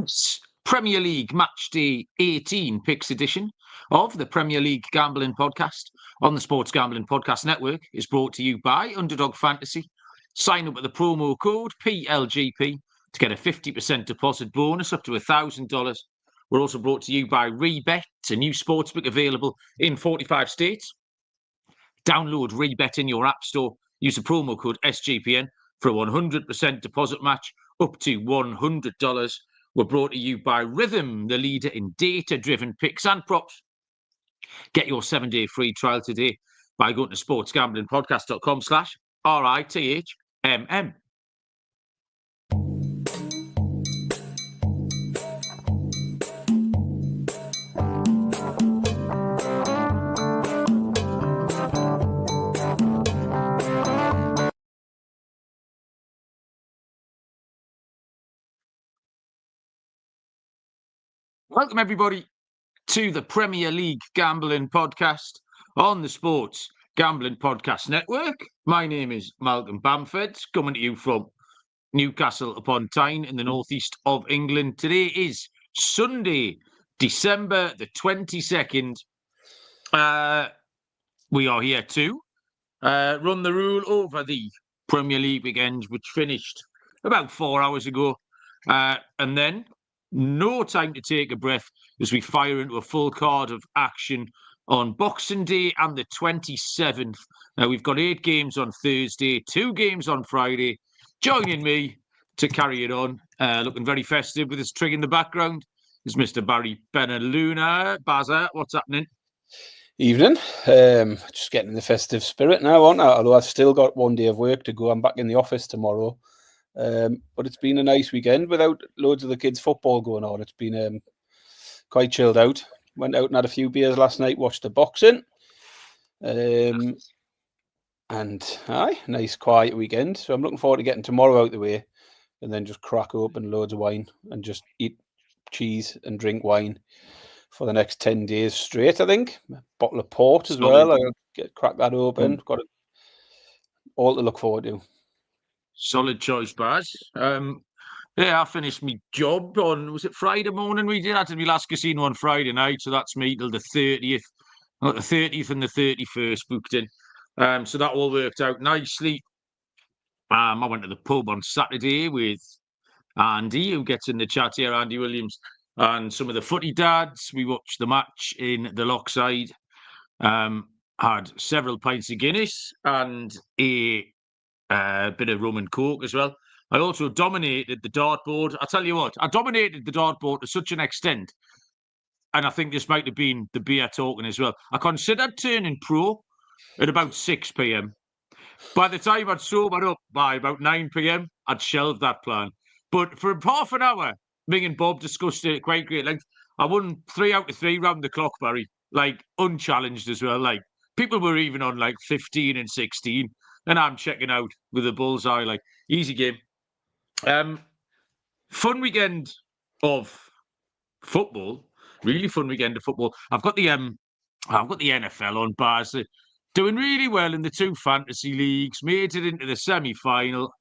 This Premier League Matchday 18 picks edition of the Premier League Gambling Podcast on the Sports Gambling Podcast Network is brought to you by Underdog Fantasy. Sign up with the promo code PLGP to get a 50% deposit bonus up to $1,000. We're also brought to you by Rebet, a new sportsbook available in 45 states. Download Rebet in your app store. Use the promo code SGPN for a 100% deposit match up to $100. We're brought to you by Rhythm, the leader in data-driven picks and props. Get your 7-day free trial today by going to sportsgamblingpodcast.com/RITHMM. Welcome, everybody, to the Premier League Gambling Podcast on the Sports Gambling Podcast Network. My name is Malcolm Bamford, coming to you from Newcastle upon Tyne in the northeast of England. Today is Sunday, December the 22nd. We are here to run the rule over the Premier League weekend, which finished about 4 hours ago. And then no time to take a breath as we fire into a full card of action on Boxing Day and the 27th. Now, we've got 8 games on Thursday, 2 games on Friday. Joining me to carry it on, looking very festive with his trig in the background, is Mr. Barry Benaluna. Bazza, what's happening? Evening. Just getting in the festive spirit now, aren't I? Although I've still got 1 day of work to go. I'm back in the office tomorrow. But it's been a nice weekend without loads of the kids' football going on. It's been quite chilled out. Went out and had a few beers last night, watched the boxing. And nice quiet weekend. So I'm looking forward to getting tomorrow out the way and then just crack open loads of wine and just eat cheese and drink wine for the next 10 days straight, I think. A bottle of port as well. I'll crack that open. Got it all to look forward to. Solid choice, Baz. I finished my job on, was it Friday morning we did? I did my last casino on Friday night, so that's me till the 30th. Not the 30th and the 31st booked in. So that all worked out nicely. I went to the pub on Saturday with Andy, who gets in the chat here, Andy Williams, and some of the footy dads. We watched the match in the Lockside. Had several pints of Guinness and a bit of rum and coke as well. I also dominated the dartboard. I tell you what, I dominated the dartboard to such an extent, and I think this might have been the beer talking as well. I considered turning pro at about 6 p.m. By the time I'd sobered up by about 9 p.m, I'd shelved that plan. But for half an hour, me and Bob discussed it at quite great length. I won 3 out of 3 round the clock, Barry, like unchallenged as well. Like people were even on like 15 and 16. And I'm checking out with a bullseye, like easy game. Fun weekend of football, really fun weekend of football. I've got the NFL on bars, doing really well in the 2 fantasy leagues. Made it into the semi-final,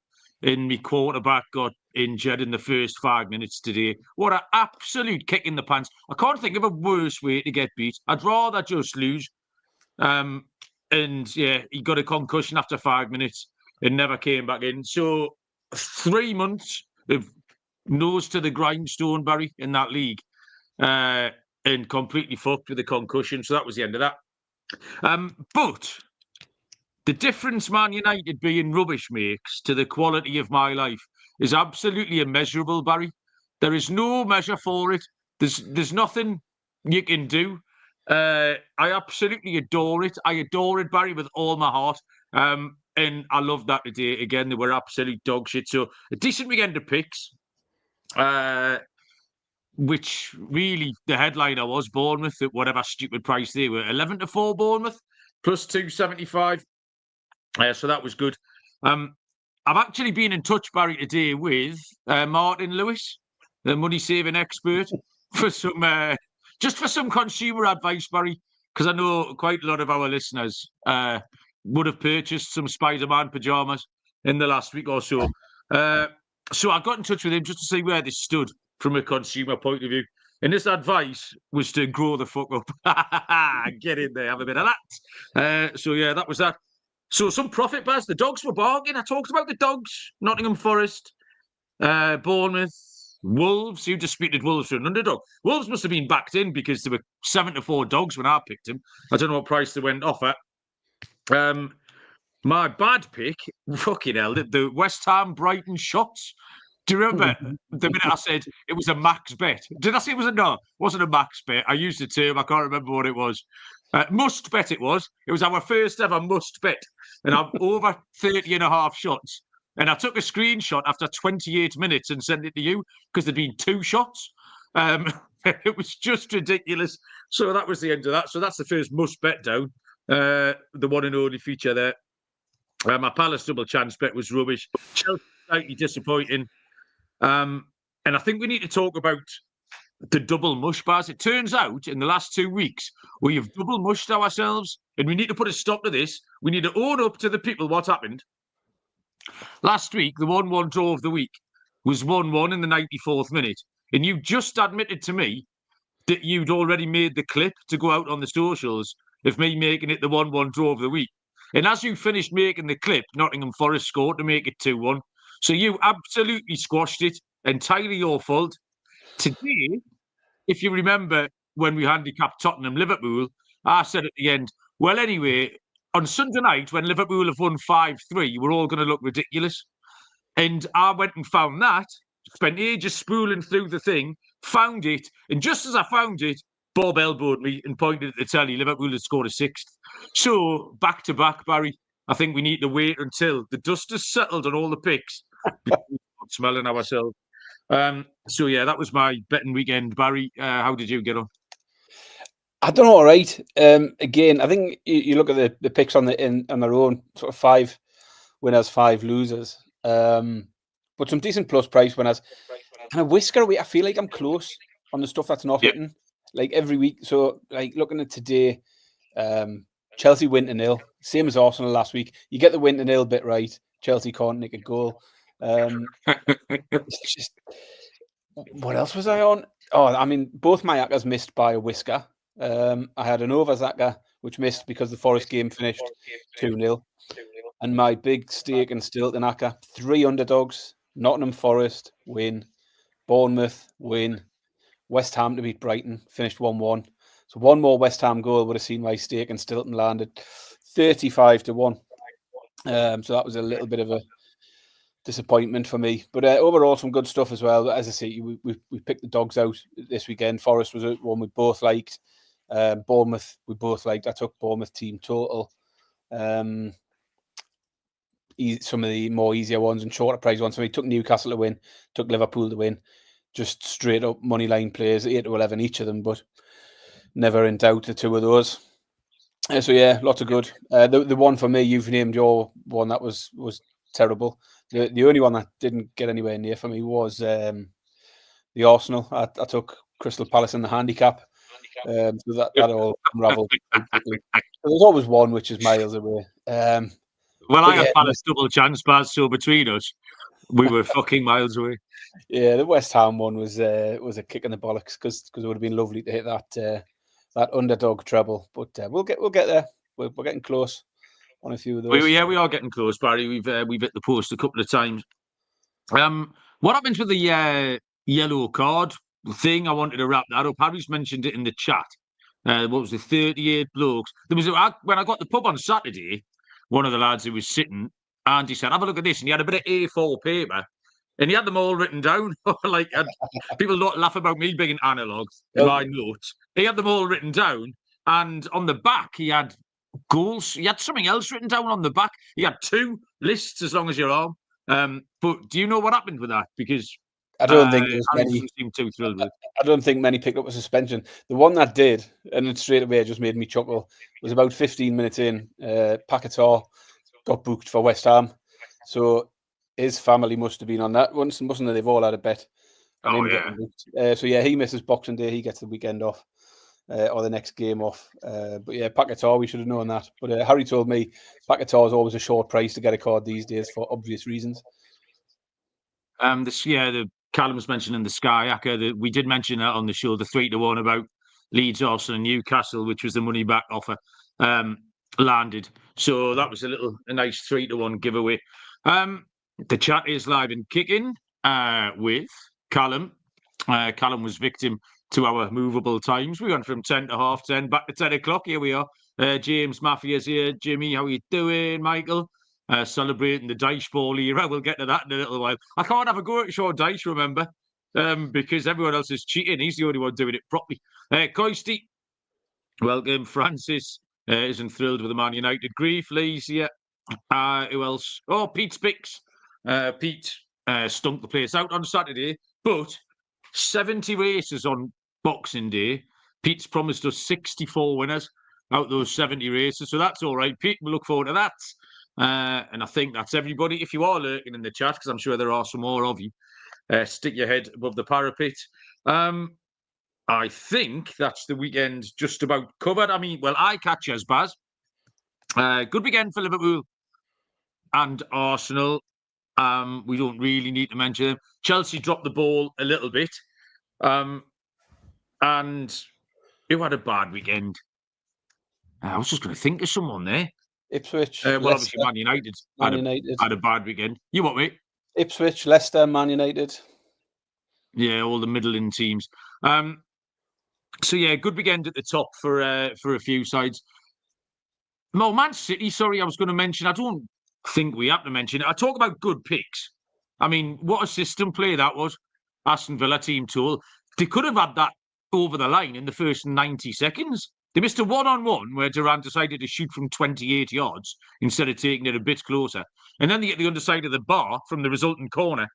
and my quarterback got injured in the first 5 minutes today. What an absolute kick in the pants! I can't think of a worse way to get beat. I'd rather just lose. And yeah, he got a concussion after 5 minutes and never came back in. So 3 months of nose to the grindstone, Barry, in that league, and completely fucked with a concussion. So that was the end of that. But the difference Man United being rubbish makes to the quality of my life is absolutely immeasurable, Barry. There is no measure for it. There's nothing you can do. I absolutely adore it. I adore it, Barry, with all my heart. And I love that today. Again, they were absolute dog shit. So a decent weekend of picks, which really the headliner was Bournemouth at whatever stupid price they were. 11-4 Bournemouth, plus 275. So that was good. I've actually been in touch, Barry, today with Martin Lewis, the money-saving expert, for some... just for some consumer advice, Barry, because I know quite a lot of our listeners would have purchased some Spider-Man pyjamas in the last week or so. So I got in touch with him just to see where this stood. from a consumer point of view. And this advice was to grow the fuck up. Get in there, have a bit of that. So yeah, that was that. So some profit, Baz. The dogs were bargain. I talked about the dogs. Nottingham Forest, Bournemouth, Wolves. You disputed Wolves for an underdog. Wolves must have been backed in because there were 7-4 dogs when I picked them. I don't know what price they went off at. My bad pick, fucking hell, the West Ham Brighton shots. Do you remember the minute I said it was a max bet? Did I say it was a no? It wasn't a max bet. I used the term. I can't remember what it was. Must bet it was. It was our first ever must bet. And I'm over 30.5 shots. And I took a screenshot after 28 minutes and sent it to you because there'd been 2 shots. It was just ridiculous. So that was the end of that. So that's the first must bet down. The one and only feature there. My Palace double chance bet was rubbish. Chelsea slightly disappointing. And I think we need to talk about the double mush, Baz. It turns out in the last 2 weeks, we have double mushed ourselves, and we need to put a stop to this. We need to own up to the people what happened. Last week, the 1-1 draw of the week was 1-1 in the 94th minute. And you just admitted to me that you'd already made the clip to go out on the socials of me making it the 1-1 draw of the week. And as you finished making the clip, Nottingham Forest scored to make it 2-1. So you absolutely squashed it. Entirely your fault. Today, if you remember when we handicapped Tottenham Liverpool, I said at the end, well, anyway, on Sunday night when Liverpool have won 5-3, we're all going to look ridiculous. And I went and found that, spent ages spooling through the thing, found it, and just as I found it, Bob elbowed me and pointed at the telly. Liverpool had scored a 6th. So, back to back, Barry, I think we need to wait until the dust has settled on all the picks before we start smelling ourselves. So, yeah, that was my betting weekend. Barry, how did you get on? I don't know, all right. Again, I think you look at the picks on their own, sort of 5 winners, 5 losers. But some decent plus price winners. And a whisker away, I feel like I'm close on the stuff that's not hitting. Like every week. So, like looking at today, Chelsea win to 0, same as Arsenal last week. You get the win to 0 bit right. Chelsea can't nick a goal. It's just, what else was I on? Oh, I mean, both my accas missed by a whisker. I had an overs acca which missed because the Forest game finished 2-0, and my big stake in Stilton acca, 3 underdogs: Nottingham Forest win, Bournemouth win, West Ham to beat Brighton, finished 1-1. So one more West Ham goal would have seen my stake in Stilton landed 35-1. So that was a little bit of a disappointment for me. But overall, some good stuff as well. As I say, we picked the dogs out this weekend. Forest was one we both liked. Bournemouth, we both liked. I took Bournemouth team total. Some of the more easier ones and shorter price ones. So we took Newcastle to win, took Liverpool to win. Just straight up money line plays, 8-11 each of them, but never in doubt the 2 of those. So yeah, lots of good. The one for me, you've named your one that was terrible. The only one that didn't get anywhere near for me was the Arsenal. I took Crystal Palace in the handicap. So that all unravelled. There's always one which is miles away. Well, I had Palace double chance, Baz, so between us, we were fucking miles away. Yeah, the West Ham one was a kick in the bollocks because it would have been lovely to hit that underdog treble. But we'll get there. We're getting close on a few of those. We are getting close, Barry. We've hit the post a couple of times. What happens with the yellow card thing? I wanted to wrap that up. Harry's mentioned it in the chat. What was the 38 blokes? There was when I got the pub on Saturday, one of the lads who was sitting, and he said, "Have a look at this," and he had a bit of A4 paper, and he had them all written down. Like people don't laugh about me being analog in my notes. He had them all written down, and on the back he had goals. He had something else written down on the back. He had 2 lists as long as your arm. But do you know what happened with that? Because I don't think there's many. Seem too thrilled with. I don't think many picked up a suspension. The one that did, and it straight away just made me chuckle, was about 15 minutes in. Paquetá got booked for West Ham, so his family must have been on that once, mustn't they? They've all had a bet. Oh yeah. So yeah, he misses Boxing Day. He gets the weekend off. Or the next game off. But yeah, Paquetá, we should have known that. But Harry told me Paquetá is always a short price to get a card these days for obvious reasons. The Callum's mentioning the Sky Hacker. We did mention that on the show, the 3-1 about Leeds, Arsenal, and Newcastle, which was the money back offer, landed. So that was a nice 3-1 giveaway. The chat is live and kicking with Callum. Callum was victim to our movable times. We went from 10 to 10:30, back to 10 o'clock. Here we are. James Mafia's here. Jimmy, how are you doing? Michael, celebrating the Dyche ball era. We'll get to that in a little while. I can't have a go at Sean Dyche, remember, because everyone else is cheating. He's the only one doing it properly. Coisty, welcome. Francis isn't thrilled with the Man United grief. Lee's here. Who else? Oh, Pete's picks. Pete stunk the place out on Saturday, but 70 races on Boxing Day. Pete's promised us 64 winners out of those 70 races, so that's all right. Pete, we look forward to that. And I think that's everybody. If you are lurking in the chat, because I'm sure there are some more of you, stick your head above the parapet. I think that's the weekend just about covered. I mean, well, I catch you as Baz. Good weekend for Liverpool and Arsenal. We don't really need to mention them. Chelsea dropped the ball a little bit. And who had a bad weekend? I was just going to think of someone there. Ipswich. Well, Leicester, obviously, Man United, had a bad weekend. You what, mate? Ipswich, Leicester, Man United. Yeah, all the middling teams. So yeah, good weekend at the top for a few sides. Well, Man City, sorry, I was going to mention. I don't think we have to mention it. I talk about good picks. I mean, what a system play that was. Aston Villa team tool. They could have had that over the line in the first 90 seconds. They missed a one-on-one where Durant decided to shoot from 28 yards instead of taking it a bit closer. And then they get the underside of the bar from the resultant corner.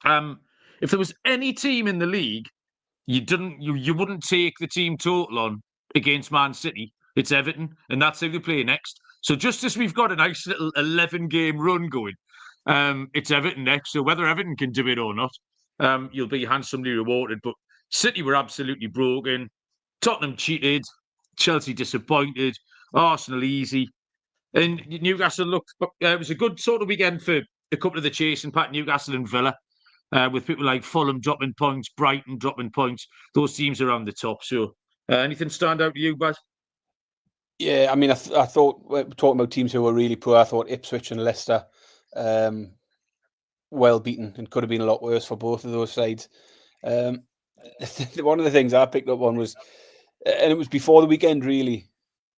If there was any team in the league you wouldn't take the team total on against Man City, it's Everton, and that's who they play next. So just as we've got a nice little 11-game run going, it's Everton next. So whether Everton can do it or not, you'll be handsomely rewarded. But City were absolutely broken. Tottenham cheated. Chelsea disappointed. Arsenal easy. And Newcastle looked... it was a good sort of weekend for a couple of the chasing pack, Newcastle and Villa, with people like Fulham dropping points, Brighton dropping points. Those teams are on the top. So anything stand out to you, Baz? Yeah, I mean, I thought, talking about teams who were really poor, I thought Ipswich and Leicester well beaten and could have been a lot worse for both of those sides. One of the things I picked up on was, and it was before the weekend really,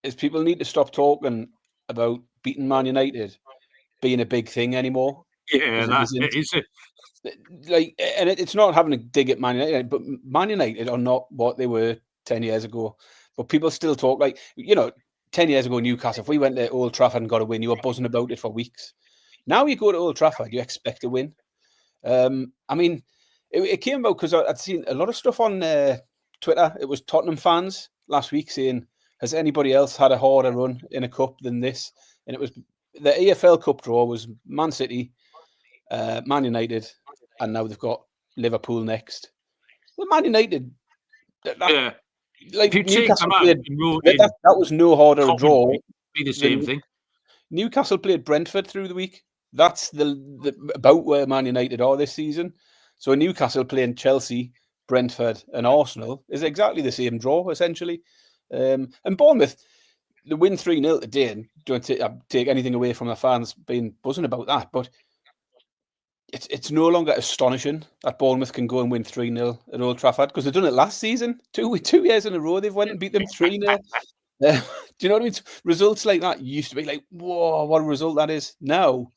is people need to stop talking about beating Man United being a big thing anymore. Yeah, it is it. Like, and it's not having a dig at Man United, but Man United are not what they were 10 years ago. But people still talk like, 10 years ago, Newcastle, if we went to Old Trafford and got a win, you were buzzing about it for weeks. Now you go to Old Trafford, you expect a win. I mean, it came about because I'd seen a lot of stuff on Twitter. It was Tottenham fans last week saying, has anybody else had a harder run in a cup than this? And it was the EFL Cup draw was Man City, Man United, and now they've got Liverpool next. Well, Man United, Yeah. like If you Newcastle take played, that was no harder a draw. Be the same thing. Newcastle played Brentford through the week. That's the about where Man United are this season. So Newcastle playing Chelsea, Brentford, and Arsenal is exactly the same draw essentially. And Bournemouth, the win 3-0 today, and don't take anything away from the fans being buzzing about that, but it's no longer astonishing that Bournemouth can go and win 3-0 at Old Trafford because they've done it last season. 2 years in a row they've went and beat them 3-0. Do you know what I mean? Results like that used to be like, whoa, what a result that is. Now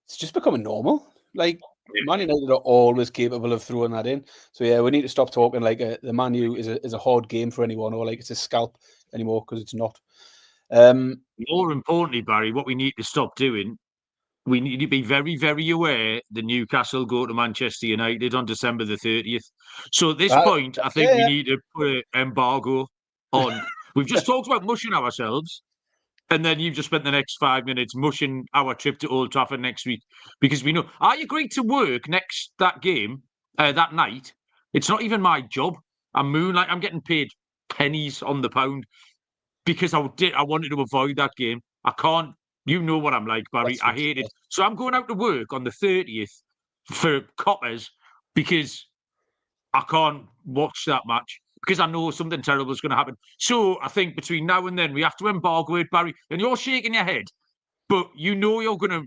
it's just becoming normal. Like Man United are always capable of throwing that in. So yeah, we need to stop talking like the Man U is a hard game for anyone or like it's a scalp anymore because it's not. More importantly, Barry, what we need to stop doing, we need to be very, very aware that Newcastle go to Manchester United on December the 30th. So at this point, I think we need to put an embargo on. We've just talked about mushing ourselves, and then you've just spent the next 5 minutes mushing our trip to Old Trafford next week because we know. I agreed to work that night. It's not even my job. I'm getting paid pennies on the pound because I wanted to avoid that game. I can't. You know what I'm like, Barry. I hate it. So I'm going out to work on the 30th for coppers because I can't watch that match because I know something terrible is going to happen. So I think between now and then we have to embargo it, Barry. And you're shaking your head, but you know you're going to.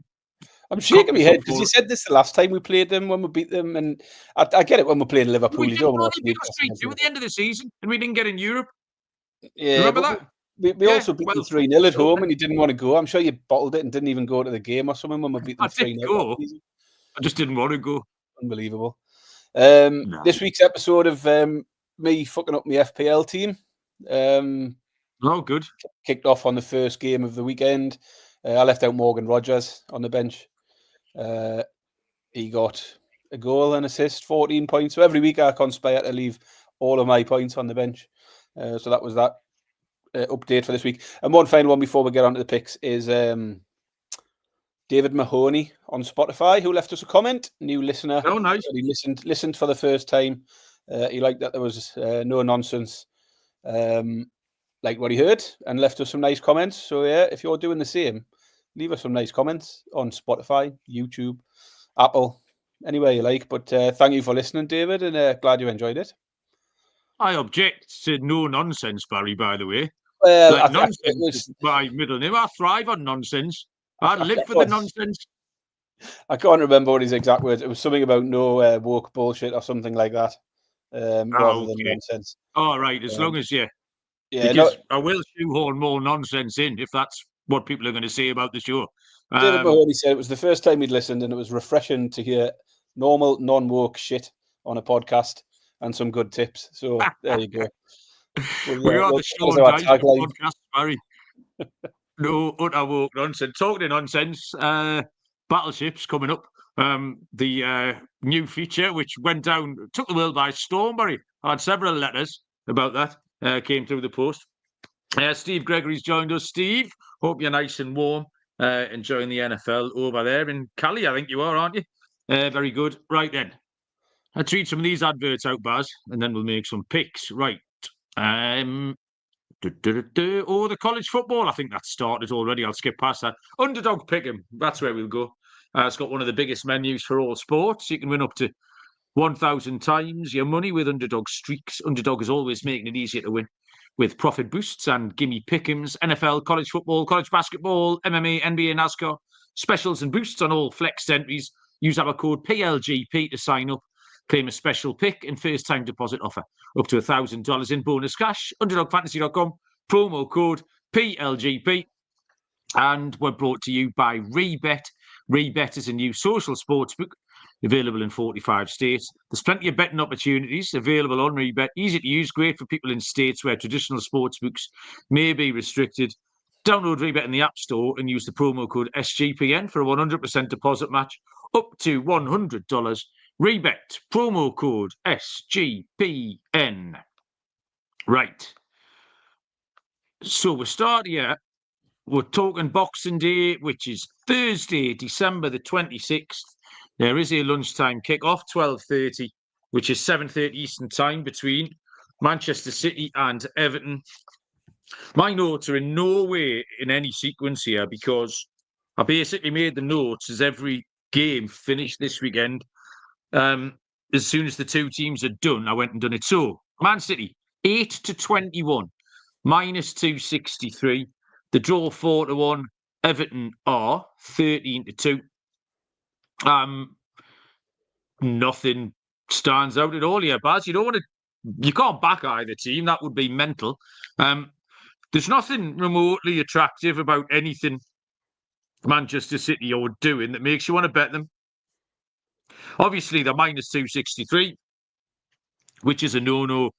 I'm shaking my head because you said this the last time we played them when we beat them, and I get it when we're playing Liverpool. We You didn't don't want only to beat us 3-2 at the end of the season, and we didn't get in Europe. Yeah, remember that? We also beat them 3-0 at home, and you didn't want to go. I'm sure you bottled it and didn't even go to the game or something when we beat them 3-0. I just didn't want to go. Unbelievable. This week's episode of me fucking up my FPL team. Oh, good. Kicked off on the first game of the weekend. I left out Morgan Rogers on the bench. He got a goal and assist, 14 points. So every week I conspire to leave all of my points on the bench. So that was that update for this week. And one final one before we get on to the picks is David Mahoney on Spotify, who left us a comment. New listener. Oh, nice. He listened for the first time. He liked that there was no nonsense. Like what he heard, and left us some nice comments. So yeah, if you're doing the same, leave us some nice comments on Spotify, YouTube, Apple, anywhere you like. But thank you for listening, David, and glad you enjoyed it. I object to no nonsense, Barry, by the way. Well, like nonsense is my middle name. I thrive on nonsense. I live for the nonsense. I can't remember what his exact words. It was something about no woke bullshit or something like that, rather than nonsense. All right, as long as yeah, because I will shoehorn more nonsense in if that's what people are going to say about the show. David Mahoney said it was the first time he'd listened, and it was refreshing to hear normal, non-woke shit on a podcast and some good tips. So there you go. We are the Sean Dyche podcast, Barry. No utter woke nonsense. Talking of nonsense, Battleship's coming up. The new feature, which went down, took the world by storm, Barry. I had several letters about that. Came through the post. Steve Gregory's joined us. Steve, hope you're nice and warm. Enjoying the NFL over there in Cali, I think you are, aren't you? Very good. Right then. Let's read some of these adverts out, Baz, and then we'll make some picks. Right. The college football. I think that's started already. I'll skip past that. Underdog Pick'em. That's where we'll go. It's got one of the biggest menus for all sports. You can win up to 1,000 times your money with Underdog streaks. Underdog is always making it easier to win with profit boosts and gimme pick'ems, NFL, college football, college basketball, MMA, NBA, NASCAR, specials and boosts on all flexed entries. Use our code PLGP to sign up. Claim a special pick and first-time deposit offer. Up to $1,000 in bonus cash. UnderdogFantasy.com. Promo code PLGP. And we're brought to you by Rebet. Rebet is a new social sportsbook available in 45 states. There's plenty of betting opportunities available on Rebet. Easy to use, great for people in states where traditional sportsbooks may be restricted. Download Rebet in the App Store and use the promo code SGPN for a 100% deposit match up to $100. Rebet, promo code SGPN. Right. So we're starting here. We're talking Boxing Day, which is Thursday, December the 26th. There is a lunchtime kick-off, 12:30, which is 7:30 Eastern Time between Manchester City and Everton. My notes are in no way in any sequence here because I basically made the notes as every game finished this weekend. As soon as the two teams are done, I went and done it. So, Man City, 8-21, -263. The draw 4-1. Everton are 13-2. Nothing stands out at all here, Baz. You can't back either team. That would be mental. There's nothing remotely attractive about anything Manchester City are doing that makes you want to bet them. Obviously, they're -263, which is a no-no.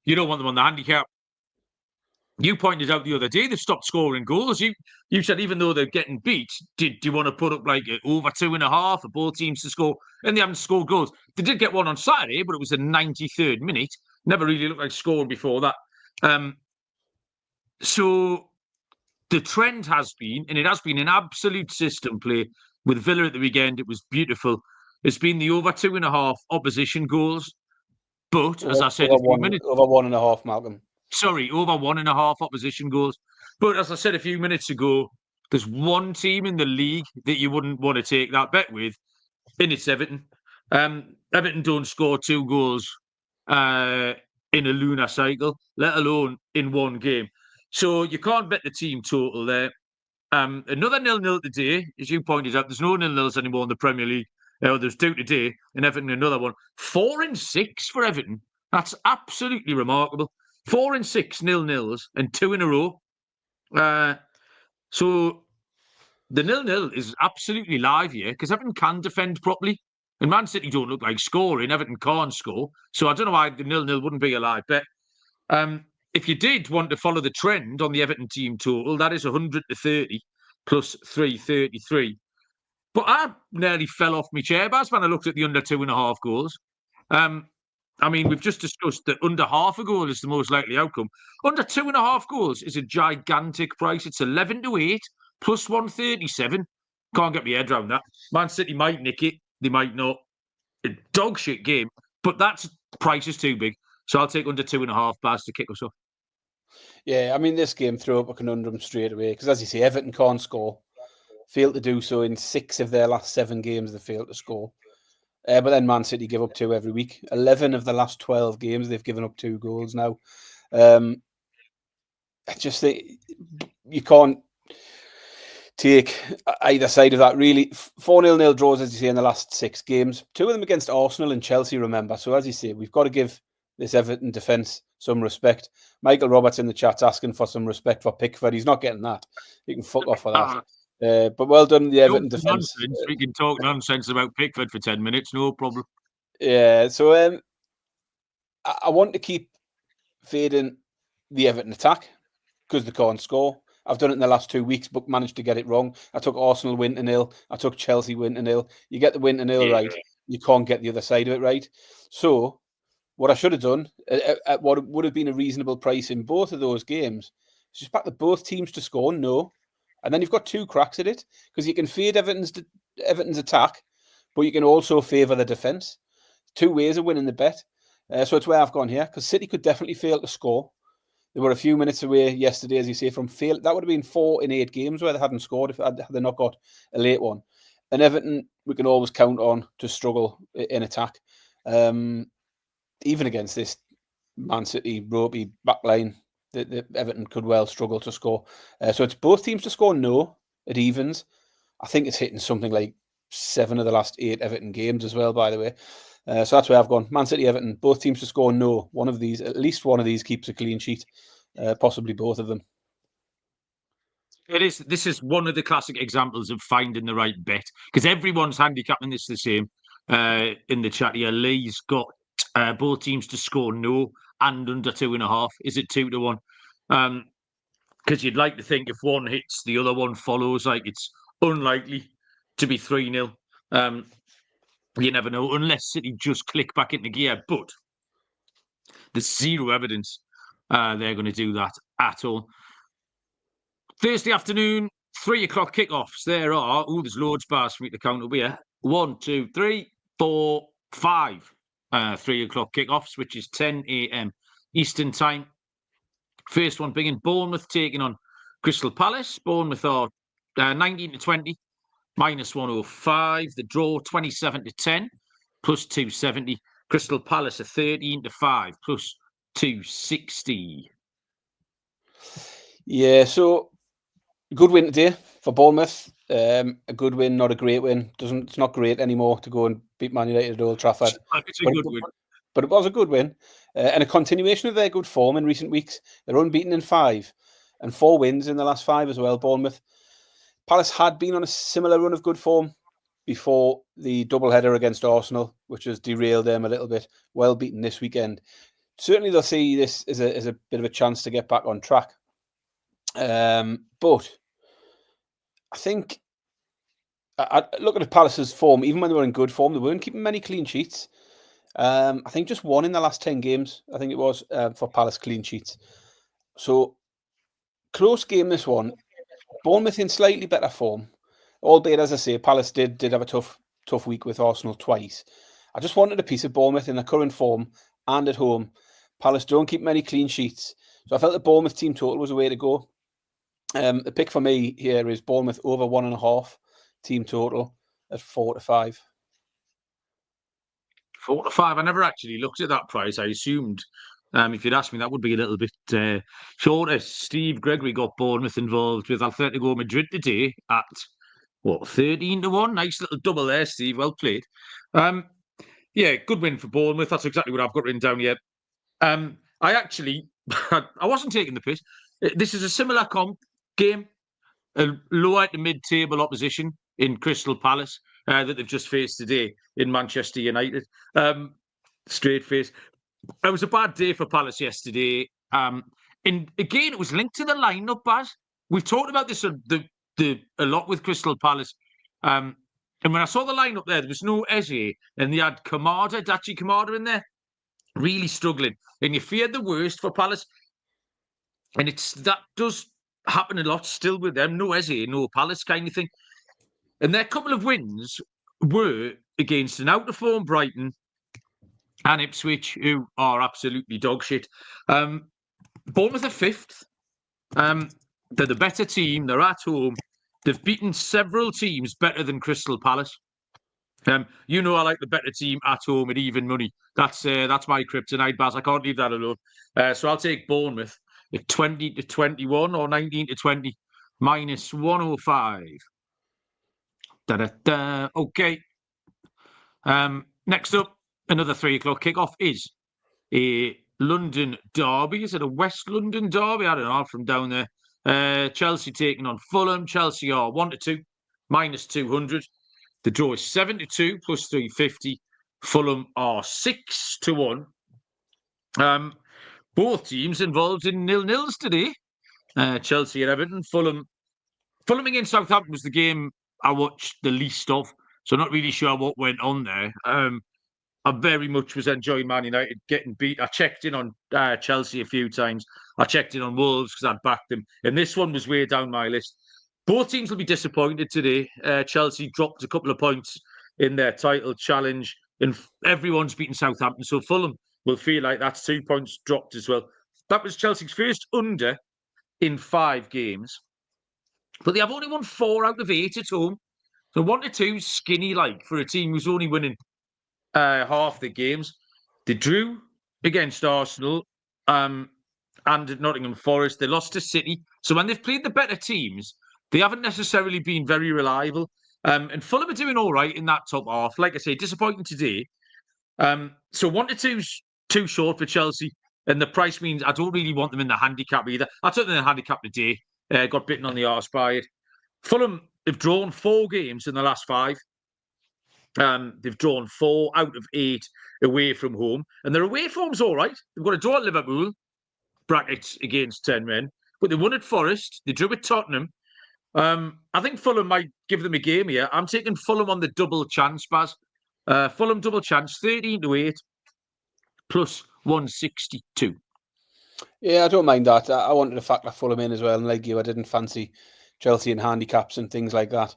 You don't want them on the handicap. You pointed out the other day they've stopped scoring goals. You said even though they're getting beat, do you want to put up like over 2.5 for both teams to score? And they haven't scored goals. They did get one on Saturday, but it was the 93rd minute. Never really looked like scoring before that. So the trend has been, and it has been an absolute system play with Villa at the weekend. It was beautiful. It's been the over 2.5 opposition goals. But as I said a few minutes over 1.5, Malcolm. Sorry, over 1.5 opposition goals. But as I said a few minutes ago, there's one team in the league that you wouldn't want to take that bet with, and it's Everton. Everton don't score 2 goals in a lunar cycle, let alone in one game. So you can't bet the team total there. Another 0-0 today, as you pointed out. There's no 0-0s anymore in the Premier League. There's 2 today, and Everton another one. 4-6 for Everton. That's absolutely remarkable. 4-6 0-0s and 2 in a row. So the 0-0 is absolutely live here because Everton can defend properly. And Man City don't look like scoring. Everton can't score. So I don't know why the 0-0 wouldn't be a live bet. If you did want to follow the trend on the Everton team total, that is 100 to 30 plus 333. But I nearly fell off my chair, Baz, when I looked at the under 2.5 goals. I mean, we've just discussed that under half a goal is the most likely outcome. Under 2.5 goals is a gigantic price. It's 11 to 8 plus 137. Can't get my head around that. Man City might nick it. They might not. A dog shit game. But that price is too big. So I'll take under 2.5 Baz to kick us off. Yeah, I mean, this game threw up a conundrum straight away because, as you say, Everton can't score. Failed to do so in 6 of their last 7 games. They failed to score. But then Man City give up 2 every week. 11 of the last 12 games, they've given up 2 goals now. I just think you can't take either side of that, really. 4-0 draws, as you say, in the last 6 games. 2 of them against Arsenal and Chelsea, remember. So, as you say, we've got to give this Everton defence some respect. Michael Roberts in the chat's asking for some respect for Pickford. He's not getting that. He can fuck off for that. But well done, the Everton defence. We can talk nonsense about Pickford for 10 minutes, no problem. Yeah, so I want to keep fading the Everton attack because they can't score. I've done it in the last 2 weeks, but managed to get it wrong. I took Arsenal win to 0. I took Chelsea win to 0. You get the win to 0 right, you can't get the other side of it right. So what I should have done at what would have been a reasonable price in both of those games is just back the both teams to score, no. And then you've got 2 cracks at it because you can fade Everton's attack, but you can also favour the defence. 2 ways of winning the bet. So it's where I've gone here because City could definitely fail to score. They were a few minutes away yesterday, as you say, from fail. That would have been 4 in 8 games where they hadn't scored if they not got a late one. And Everton, we can always count on to struggle in attack. Even against this Man City ropey backline, the Everton could well struggle to score. So it's both teams to score no at evens. I think it's hitting something like 7 of the last 8 Everton games as well, by the way. So that's where I've gone. Man City, Everton, both teams to score no. One of these, at least one of these, keeps a clean sheet. Possibly both of them. It is. This is one of the classic examples of finding the right bet because everyone's handicapping this the same. In the chat here, Lee's got both teams to score no and under 2.5. Is it 2 to 1? Because you'd like to think if one hits, the other one follows. Like it's unlikely to be 3-0. You never know unless City just click back into gear. But there's zero evidence they're going to do that at all. Thursday afternoon, 3 o'clock kickoffs. There are, there's loads bars for me to count up here. 1, 2, 3, 4, 5 3 o'clock kickoffs, which is 10 a.m. Eastern time. First one being Bournemouth taking on Crystal Palace. Bournemouth are 19 to 20, minus 105. The draw 27 to 10, plus 270. Crystal Palace are 13 to 5, plus 260. Yeah, so good win today for Bournemouth. A good win, not a great win. It's not great anymore to go and beat Man United at Old Trafford. It's a good win. But it was a good win and a continuation of their good form in recent weeks. They're unbeaten in 5 and 4 wins in the last 5 as well, Bournemouth. Palace had been on a similar run of good form before the doubleheader against Arsenal, which has derailed them a little bit. Well beaten this weekend. Certainly they'll see this as a bit of a chance to get back on track. But I think, looking at Palace's form, even when they were in good form, they weren't keeping many clean sheets. I think just 1 in the last 10 games, I think it was, for Palace clean sheets. So, close game this one. Bournemouth in slightly better form. Albeit, as I say, Palace did have a tough week with Arsenal twice. I just wanted a piece of Bournemouth in their current form and at home. Palace don't keep many clean sheets. So I felt the Bournemouth team total was a way to go. The pick for me here is Bournemouth over 1.5 team total at 4 to 5. 4 to 5. I never actually looked at that price. I assumed, if you'd asked me, that would be a little bit shorter. Steve Gregory got Bournemouth involved with Atletico Madrid today at, 13 to 1? Nice little double there, Steve. Well played. Yeah, good win for Bournemouth. That's exactly what I've got written down here. I actually, I wasn't taking the piss. This is a similar comp game, a lower to mid-table opposition in Crystal Palace that they've just faced today in Manchester United. Straight face. It was a bad day for Palace yesterday. And again, it was linked to the lineup, Baz. We've talked about this a lot with Crystal Palace. And when I saw the lineup there was no Eze, and they had Dachi Kamada in there, really struggling. And you feared the worst for Palace. And that does happen a lot still with them. No Eze, no Palace kind of thing. And their couple of wins were against an out-of-form Brighton and Ipswich, who are absolutely dog shit. Bournemouth are 5th. They're the better team. They're at home. They've beaten several teams better than Crystal Palace. I like the better team at home at even money. That's my kryptonite, Baz. I can't leave that alone. So I'll take Bournemouth at 20 to 21 or 19 to 20, minus 105. Da-da-da. Okay. Next up, another 3 o'clock kickoff is a London derby. Is it a West London derby? I don't know. I'm from down there. Chelsea taking on Fulham. Chelsea are 1 to 2, minus 200. The draw is 7 to 2, plus 350. Fulham are 6 to 1. Both teams involved in 0-0s today. Chelsea and Everton. Fulham against Southampton was the game I watched the least of, so not really sure what went on there. I very much was enjoying Man United getting beat. I checked in on Chelsea a few times. I checked in on Wolves because I'd backed them. And this one was way down my list. Both teams will be disappointed today. Chelsea dropped a couple of points in their title challenge, and everyone's beaten Southampton. So Fulham will feel like that's 2 points dropped as well. That was Chelsea's first under in 5 games. But they have only won 4 out of 8 at home. So 1 to 2 skinny like for a team who's only winning half the games. They drew against Arsenal and at Nottingham Forest. They lost to City. So when they've played the better teams, they haven't necessarily been very reliable. And Fulham are doing all right in that top half. Like I say, disappointing today. So 1 to 2's too short for Chelsea. And the price means I don't really want them in the handicap either. I took them in the handicap today. Got bitten on the arse by it. Fulham have drawn 4 games in the last 5. They've drawn 4 out of 8 away from home. And their away form's all right. They've got a draw at Liverpool, brackets against 10 men. But they won at Forest. They drew at Tottenham. I think Fulham might give them a game here. I'm taking Fulham on the double chance, Baz. Fulham double chance, 13 to 8, plus 162. Yeah, I don't mind that. I wanted to factor Fulham in as well. And like you, I didn't fancy Chelsea in handicaps and things like that.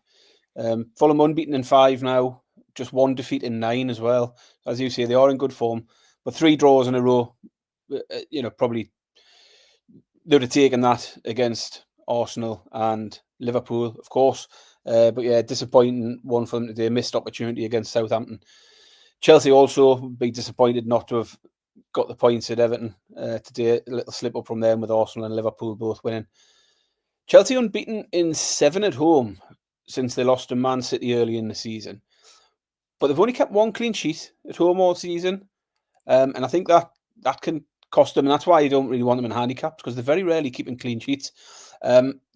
Fulham unbeaten in 5 now. Just 1 defeat in 9 as well. As you say, they are in good form. But 3 draws in a row, probably they would have taken that against Arsenal and Liverpool, of course. But yeah, disappointing one for them today. Missed opportunity against Southampton. Chelsea also be disappointed not to have got the points at Everton today. A little slip up from them with Arsenal and Liverpool both winning. Chelsea unbeaten in 7 at home since they lost to Man City early in the season. But they've only kept 1 clean sheet at home all season. And I think that can cost them. And that's why you don't really want them in handicaps, because they're very rarely keeping clean sheets.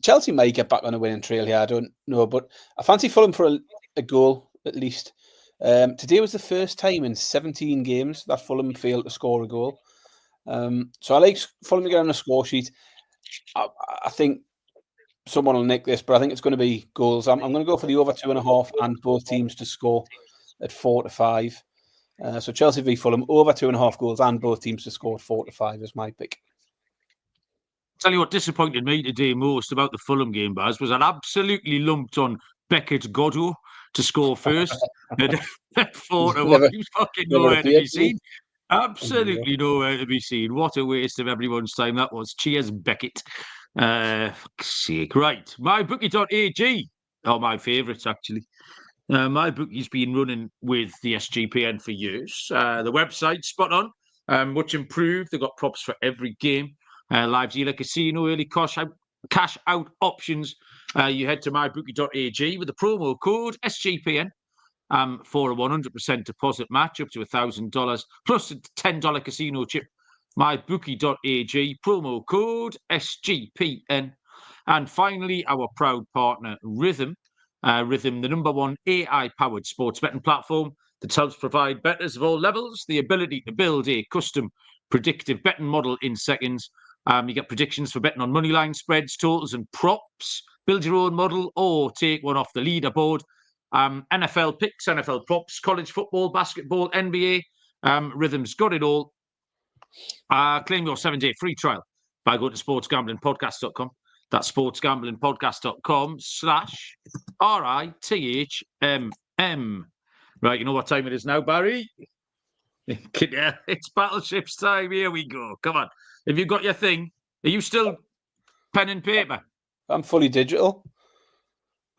Chelsea may get back on a winning trail here. I don't know. But I fancy Fulham for a goal at least. Today was the first time in 17 games that Fulham failed to score a goal. So I like Fulham to get on a score sheet. I think someone will nick this, but I think it's going to be goals. I'm going to go for the over 2.5 and both teams to score at 4 to 5. So Chelsea v Fulham, over 2.5 goals and both teams to score at 4 to 5 is my pick. Tell you what disappointed me today most about the Fulham game, Baz, was I absolutely lumped on Beckett Goddo to score first. At 4 to 1, he was fucking nowhere to be seen. Absolutely nowhere to be seen. What a waste of everyone's time that was. Cheers, Beckett. Fuck's sake. Right. MyBookie.ag are my favourites, actually. My bookie's been running with the SGPN for years. The website's spot on, much improved. They've got props for every game. Live dealer casino, early cash out options. You head to mybookie.ag with the promo code SGPN for a 100% deposit match up to $1,000 plus a $10 casino chip. Mybookie.ag, promo code SGPN. And finally, our proud partner, Rhythm. Rhythm, the #1 AI-powered sports betting platform that helps provide bettors of all levels the ability to build a custom predictive betting model in seconds. You get predictions for betting on moneyline spreads, totals, and props. Build your own model or take one off the leaderboard. NFL picks, NFL props, college football, basketball, NBA. Rhythm's got it all. Claim your 7-day free trial by going to sportsgamblingpodcast.com. That's sportsgamblingpodcast.com/RITHMM. Right, you know what time it is now, Barry? It's Battleships time. Here we go. Come on. Have you got your thing? Are you still pen and paper? I'm fully digital.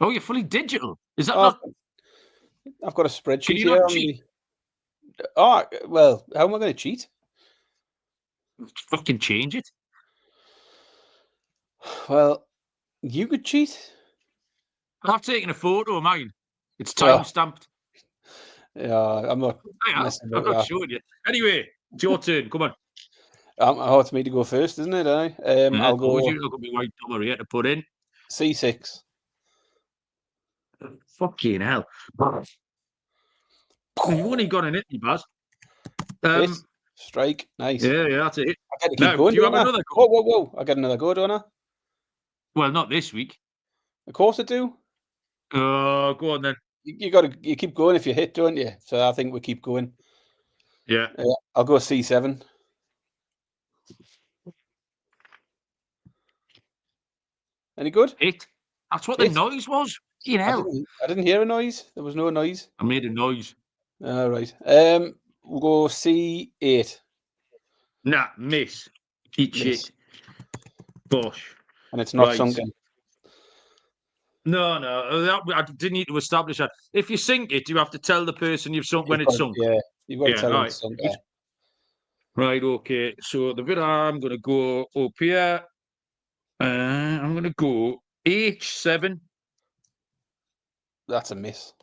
Oh, you're fully digital? Is that not? I've got a spreadsheet Can you here. not cheat? Oh, well, how am I going to cheat? Fucking change it. Well, you could cheat. I've taken a photo of mine. It's time-stamped. Yeah, I'm not. I'm not showing you. Anyway, it's your turn. Come on. It's me to go first, isn't it? I'll go. You've got my white dollar here to put in. C6. Fucking hell. You've only got an itty, Baz. Strike. Nice. Yeah, that's it. I get to keep going. Do you have another go? Whoa. I get another go, don't I? Well, not this week. Of course I do. Go on then. You keep going if you hit, don't you? So I think we keep going. Yeah. I'll go C7. Any good? Hit. That's what the noise was. You know. I didn't hear a noise. There was no noise. I made a noise. All right. We'll go C8. Nah, miss. Eat shit. Bosh. And it's not sunken. No. I didn't need to establish that. If you sink it, you have to tell the person you've sunk when it's sunk. Yeah, you've got to tell them it's sunk. Yeah. Right, okay. So the bit I'm going to go up here. I'm going to go H7. That's a miss.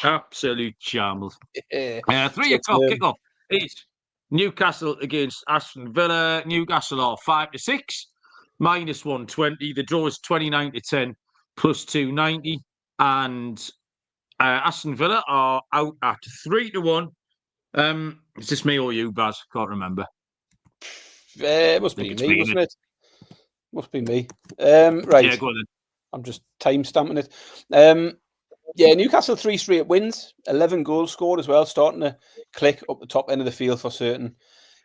Absolute shambles. 3 o'clock kickoff is Newcastle against Aston Villa. Newcastle are 5-6, -120. The draw is 29-10, +290. And Aston Villa are out at 3-1. Is this me or you, Baz? Can't remember. It must be me, mustn't it? Must be me. Right. Yeah, go on then. I'm just time stamping it. Newcastle 3 straight wins, 11 goals scored as well, starting to click up the top end of the field for certain.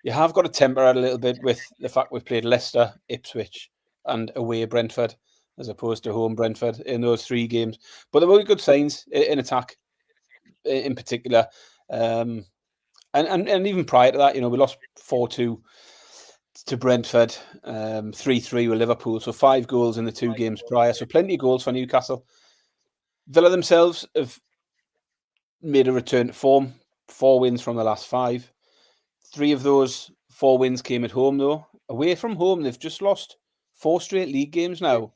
You have got to temper it a little bit with the fact we've played Leicester, Ipswich, and away Brentford, as opposed to home Brentford in those 3 games. But there were good signs in attack, in particular, and even prior to that, we lost 4-2 to Brentford, 3-3 with Liverpool, so 5 goals in the 2 games prior, so plenty of goals for Newcastle. Villa themselves have made a return to form, 4 wins from the last 5. 3 of those 4 wins came at home, though. Away from home, they've just lost 4 straight league games now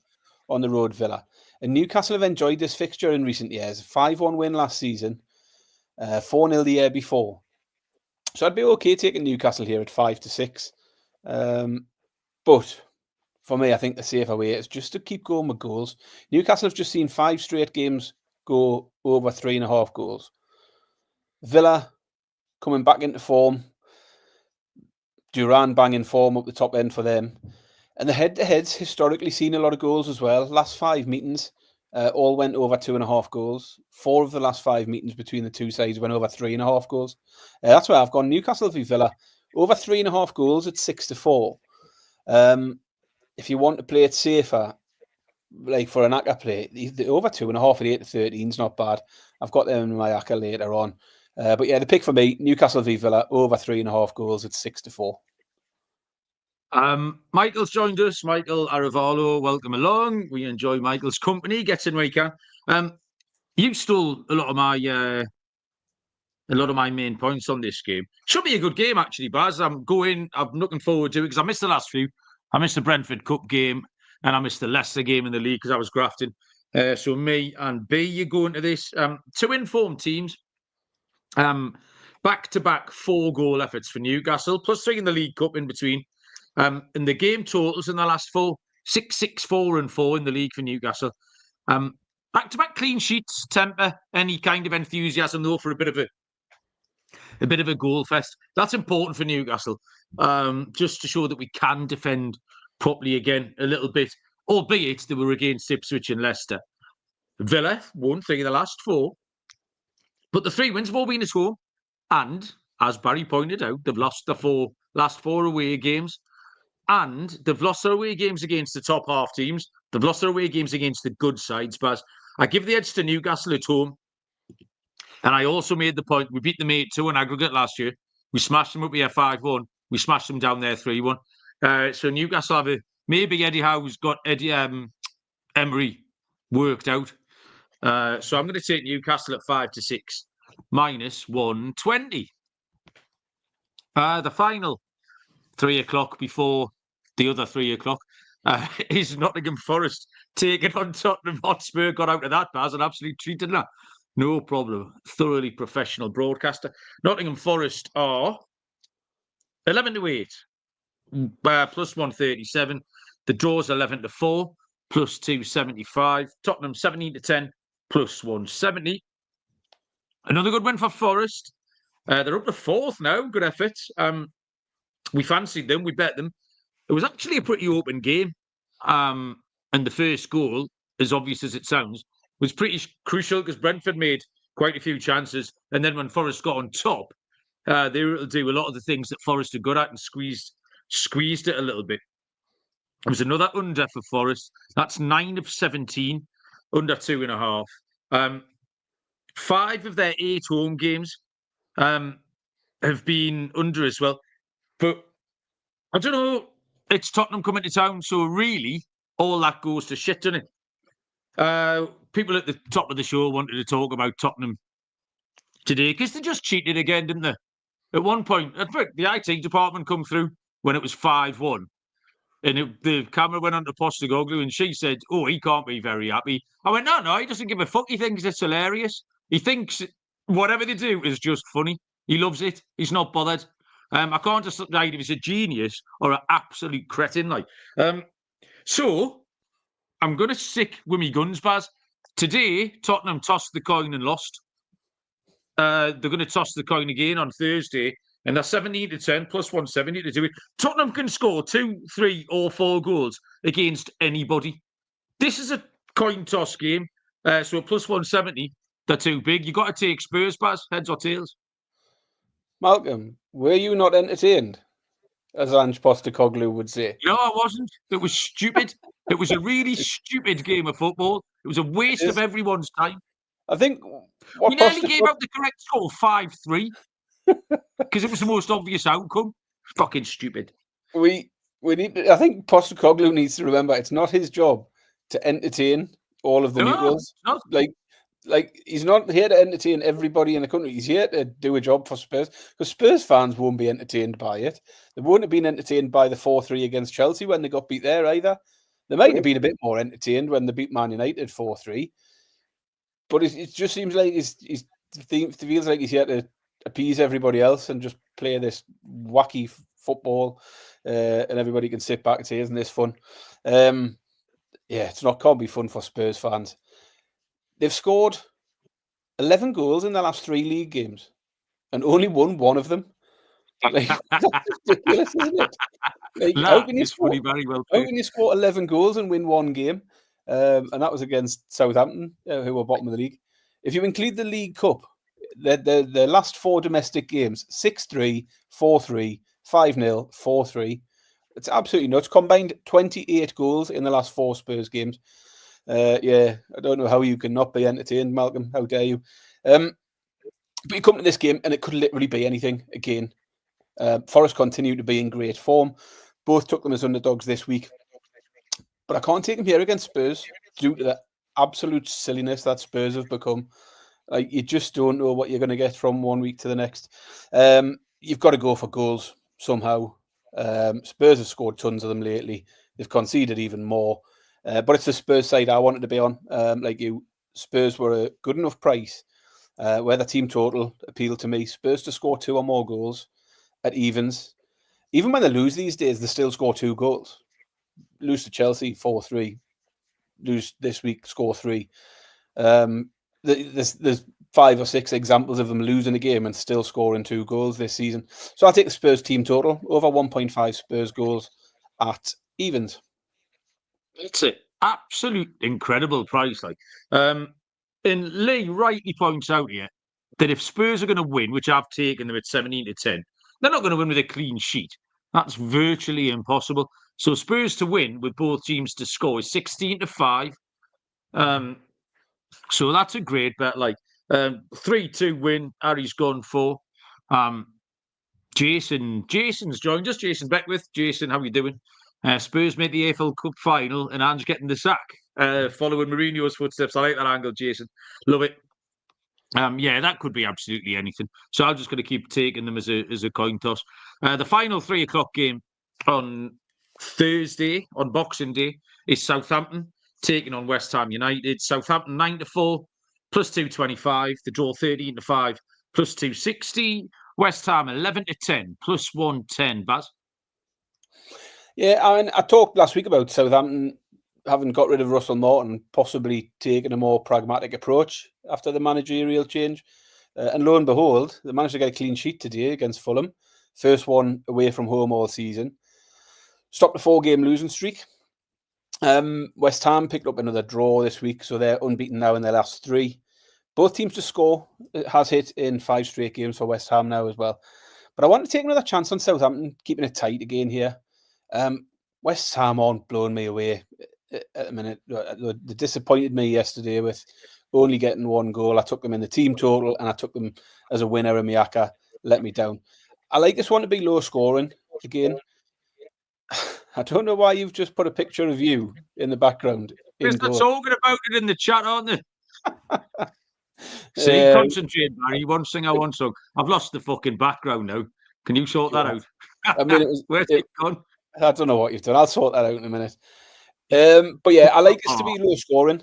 on the road, Villa. And Newcastle have enjoyed this fixture in recent years. 5-1 win last season, 4-0 the year before. So I'd be okay taking Newcastle here at 5-6. But for me, I think the safer way is just to keep going with goals. Newcastle have just seen 5 straight games go over 3.5 goals. Villa coming back into form. Duran banging form up the top end for them. And the head-to-heads historically seen a lot of goals as well. Last 5 meetings all went over 2.5 goals. 4 of the last 5 meetings between the 2 sides went over 3.5 goals. That's where I've gone. Newcastle v Villa. Over 3.5 goals at 6-4. If you want to play it safer, like for an ACCA play, the over 2.5 at 8-13 is not bad. I've got them in my ACCA later on. But yeah, the pick for me, Newcastle v Villa, over 3.5 goals at 6-4. Michael's joined us. Michael Aravalo, welcome along. We enjoy Michael's company. Gets in where he can. You stole a lot of my main points on this game. Should be a good game, actually, Baz. I'm looking forward to it because I missed the last few. I missed the Brentford Cup game and I missed the Leicester game in the league because I was grafting. So me and B, you go into this. Two informed teams. Back-to-back 4-goal efforts for Newcastle, plus 3 in the League Cup in between. And the game totals in the last 4, 6-6, 4 and 4 in the league for Newcastle. Back-to-back clean sheets temper any kind of enthusiasm, though, for a bit of a goal fest. That's important for Newcastle, just to show that we can defend properly again a little bit, albeit they were against Ipswich and Leicester. Villa won 3 of the last 4, but the 3 wins have all been at home. And, as Barry pointed out, they've lost the last 4 away games. And they've lost their away games against the top half teams. They've lost their away games against the good sides, Baz. I give the edge to Newcastle at home. And I also made the point, we beat them 8-2 in aggregate last year. We smashed them up here 5-1. We smashed them down there 3-1. So Newcastle have maybe Eddie Howe's got Emery worked out. So I'm going to take Newcastle at 5-6. Minus 120. The final 3 o'clock before the other 3 o'clock is Nottingham Forest taking on Tottenham Hotspur. Got out of that, Baz, and absolutely treated that. No problem. Thoroughly professional broadcaster. Nottingham Forest are 11-8, plus 137. The draw's 11-4, plus 275. Tottenham 17-10, plus 170. Another good win for Forest. They're up to 4th now. Good effort. We fancied them. We bet them. It was actually a pretty open game. And the first goal, as obvious as it sounds, was pretty crucial because Brentford made quite a few chances. And then when Forest got on top, they were able to do a lot of the things that Forest are good at and squeezed it a little bit. It was another under for Forest. That's 9 of 17, under 2.5. 5 of their 8 home games have been under as well. But I don't know, it's Tottenham coming to town, so really all that goes to shit, doesn't it? People at the top of the show wanted to talk about Tottenham today because they just cheated again, didn't they? At one point, I think the IT department come through when it was 5-1. And the camera went on to Postecoglou and she said, oh, he can't be very happy. I went, no, he doesn't give a fuck. He thinks it's hilarious. He thinks whatever they do is just funny. He loves it. He's not bothered. I can't decide if he's a genius or an absolute cretin. So I'm going to stick with me guns, Baz. Today, Tottenham tossed the coin and lost. They're going to toss the coin again on Thursday. And they're 17-10, plus 170 to do it. Tottenham can score 2, 3 or 4 goals against anybody. This is a coin toss game. So plus 170, they're too big. You've got to take Spurs, Baz, heads or tails. Malcolm, were you not entertained, as Ange Postecoglou would say? No, I wasn't. It was stupid. It was a really stupid game of football. It was a waste of everyone's time. I think we nearly gave out the correct score, 5-3. Because it was the most obvious outcome. Fucking stupid. We need to, I think Postecoglou needs to remember it's not his job to entertain all of the neutrals. Like he's not here to entertain everybody in the country. He's here to do a job for Spurs. Because Spurs fans won't be entertained by it. They wouldn't have been entertained by the 4-3 against Chelsea when they got beat there either. They might have been a bit more entertained when they beat Man United 4-3. But it just seems like he feels like he's here to appease everybody else and just play this wacky football, and everybody can sit back and say, "Isn't this fun?" Can't be fun for Spurs fans. They've scored 11 goals in the last 3 league games and only won 1 of them. Like, that's ridiculous, isn't it? Like, how can you score 11 goals and win 1 game? And that was against Southampton, who were bottom of the league. If you include the League Cup, the last 4 domestic games, 6-3, 4-3, 5-0, 4-3. It's absolutely nuts. Combined 28 goals in the last 4 Spurs games. I don't know how you can not be entertained, Malcolm. How dare you? But you come to this game and it could literally be anything again. Forest continue to be in great form. Both took them as underdogs this week. But I can't take them here against Spurs due to absolute silliness that Spurs have become. Like, you just don't know what you're going to get from one week to the next. You've got to go for goals somehow. Spurs have scored tons of them lately. They've conceded even more. But it's the Spurs side I wanted to be on. Like you, Spurs were a good enough price where the team total appealed to me. Spurs to score 2 or more goals at evens. Even when they lose these days, they still score 2 goals. Lose to Chelsea 4-3. Lose this week, score 3. There's 5 or 6 examples of them losing a game and still scoring 2 goals this season. So I'll take the Spurs team total over 1.5 Spurs goals at evens. It's an absolute incredible price. And Lee rightly points out here that if Spurs are going to win, which I've taken them at 17-10, they're not going to win with a clean sheet. That's virtually impossible. So Spurs to win with both teams to score is 16-5. So that's a great bet. 3-2 win. Harry's gone for. Jason's joined us. Jason Beckwith. Jason, how you doing? Spurs made the AFL Cup final and Ange getting the sack. Following Mourinho's footsteps. I like that angle, Jason. Love it. Yeah, that could be absolutely anything. So I'm just going to keep taking them as a coin toss. The final 3 o'clock game on Thursday, on Boxing Day, is Southampton taking on West Ham United. Southampton 9-4, plus 225. The draw 13-5, plus 260. West Ham 11-10, plus 110. Baz? Yeah, I mean, I talked last week about Southampton having got rid of Russell Morton, possibly taking a more pragmatic approach after the managerial change. And lo and behold, they managed to get a clean sheet today against Fulham. First one away from home all season. Stopped a 4-game losing streak. West Ham picked up another draw this week, so they're unbeaten now in their last 3. Both teams to score. It has hit in 5 straight games for West Ham now as well. But I want to take another chance on Southampton, keeping it tight again here. West Ham aren't blowing me away at the minute. They disappointed me yesterday with only getting 1 goal. I took them in the team total and I took them as a winner. And Miyaka let me down. I like this one to be low scoring again. I don't know why you've just put a picture of you in the background. They're talking about it in the chat, aren't they? See, concentrate, Barry. One singer, one song. I've lost the fucking background now. Can you sort that out? I mean, where's it gone? I don't know what you've done. I'll sort that out in a minute. But yeah, I like this to be low scoring.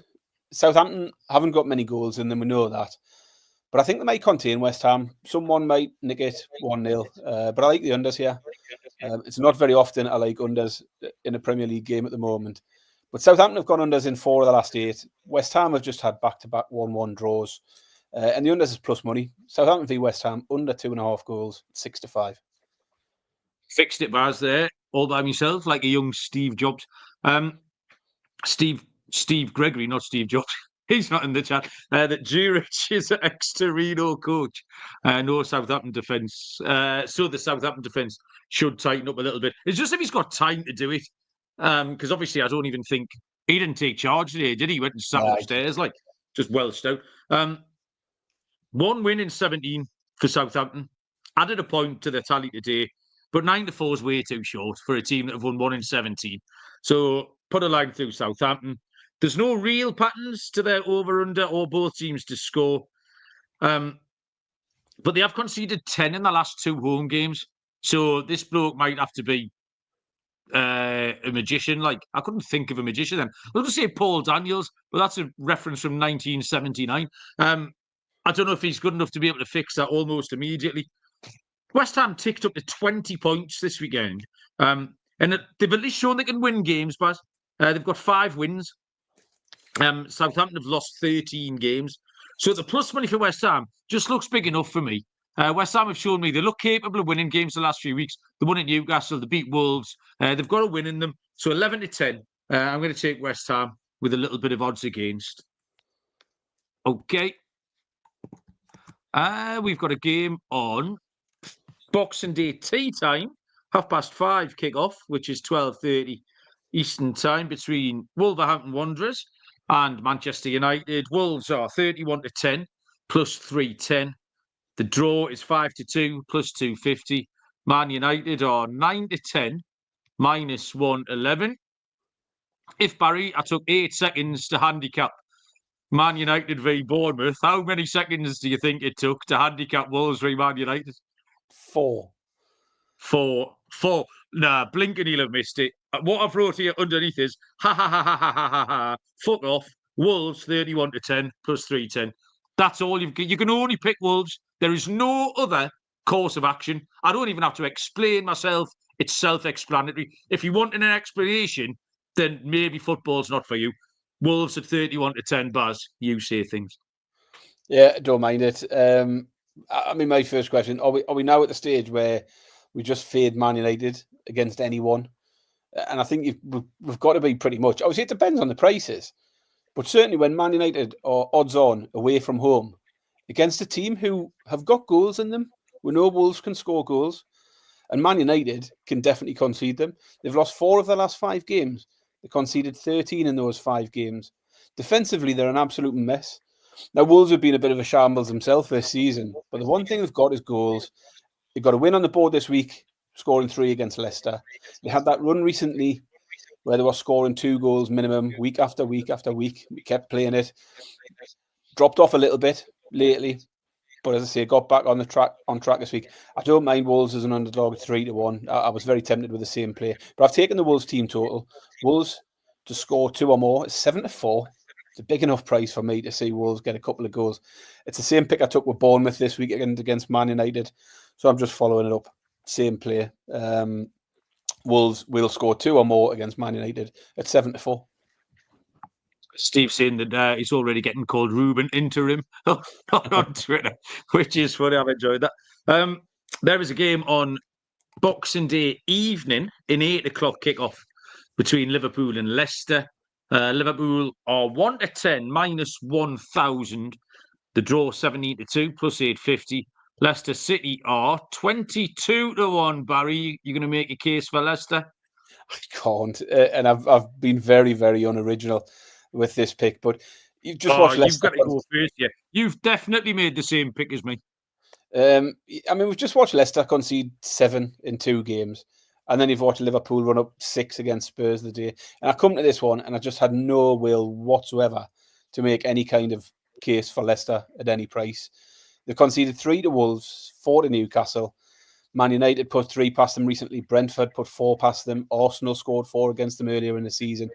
Southampton haven't got many goals in them, we know that. But I think they might contain West Ham. Someone might nick it 1-0. But I like the unders here. It's not very often I like unders in a Premier League game at the moment. But Southampton have gone unders in 4 of the last 8. West Ham have just had back-to-back 1-1 draws. And the unders is plus money. Southampton v West Ham, under 2.5 goals, 6-5. Fixed it, Baz, there, all by myself, like a young Steve Jobs. Steve Gregory, not Steve Jobs. He's not in the chat. That Jurich is an ex-Torino coach. No Southampton defence. So the Southampton defence should tighten up a little bit. It's just if he's got time to do it. Because obviously I don't even think... He didn't take charge today, did he? He went and sat upstairs, just welched out. 1 win in 17 for Southampton. Added a point to the tally today. But 9-4 is way too short for a team that have won 1 in 17. So put a line through Southampton. There's no real patterns to their over-under or both teams to score. But they have conceded 10 in the last 2 home games. So this bloke might have to be a magician. I couldn't think of a magician then. I was going to say Paul Daniels, but that's a reference from 1979. I don't know if he's good enough to be able to fix that almost immediately. West Ham ticked up to 20 points this weekend. And they've at least shown they can win games, but they've got 5 wins. Southampton have lost 13 games. So the plus money for West Ham just looks big enough for me. West Ham have shown me they look capable of winning games the last few weeks. They won at Newcastle, they beat Wolves. They've got a win in them. So 11-10. I'm going to take West Ham with a little bit of odds against. Okay. We've got a game on Boxing Day tea time, 5:30 kick-off, which is 12:30 Eastern time, between Wolverhampton Wanderers and Manchester United. Wolves are 31-10, plus 310. The draw is 5-2, plus 250. Man United are 9-10, minus 111. If Barry, I took 8 seconds to handicap Man United v Bournemouth. How many seconds do you think it took to handicap Wolves v Man United? 4. Four. Nah, blink and he'll have missed it. What I've wrote here underneath is ha ha ha ha ha ha ha ha. Fuck off. Wolves 31-10 plus 310. That's all you've got. You can only pick Wolves. There is no other course of action. I don't even have to explain myself. It's self-explanatory. If you want an explanation, then maybe football's not for you. Wolves at 31-10. Baz, you say things. Yeah, don't mind it. I mean, my first question: Are we now at the stage where we just fade Man United against anyone? And I think we've got to be pretty much. Obviously, it depends on the prices, but certainly when Man United are odds on away from home against a team who have got goals in them, we know Wolves can score goals, and Man United can definitely concede them. They've lost 4 of the last 5 games. They conceded 13 in those 5 games. Defensively, they're an absolute mess. Now, Wolves have been a bit of a shambles themselves this season, but the one thing they've got is goals. They've got a win on the board this week, scoring 3 against Leicester. They had that run recently where they were scoring 2 goals minimum week after week after week. We kept playing it. Dropped off a little bit lately, but as I say, got back on track this week. I don't mind Wolves as an underdog 3-1. I was very tempted with the same play, but I've taken the Wolves team total. Wolves to score 2 or more is 7-4. It's a big enough price for me to see Wolves get a couple of goals. It's the same pick I took with Bournemouth this week against Man United, so I'm just following it up. Same play. Wolves will score 2 or more against Man United at 7-4. Steve saying that he's already getting called Ruben Interim on Twitter, which is funny. I've enjoyed that. There is a game on Boxing Day evening in 8 o'clock kickoff between Liverpool and Leicester. Liverpool are 1-10 minus 1,000. The draw 17-2 plus 850. Leicester City are 22-1. Barry, you're going to make a case for Leicester? I can't, and I've been very, very unoriginal with this pick, but you've just watched Leicester. You've got to go first, yeah. You've definitely made the same pick as me. I mean, we've just watched Leicester concede 7 in 2 games, and then you've watched Liverpool run up 6 against Spurs the day. And I come to this one, and I just had no will whatsoever to make any kind of case for Leicester at any price. They conceded 3 to Wolves, 4 to Newcastle. Man United put 3 past them recently. Brentford put 4 past them. Arsenal scored 4 against them earlier in the season.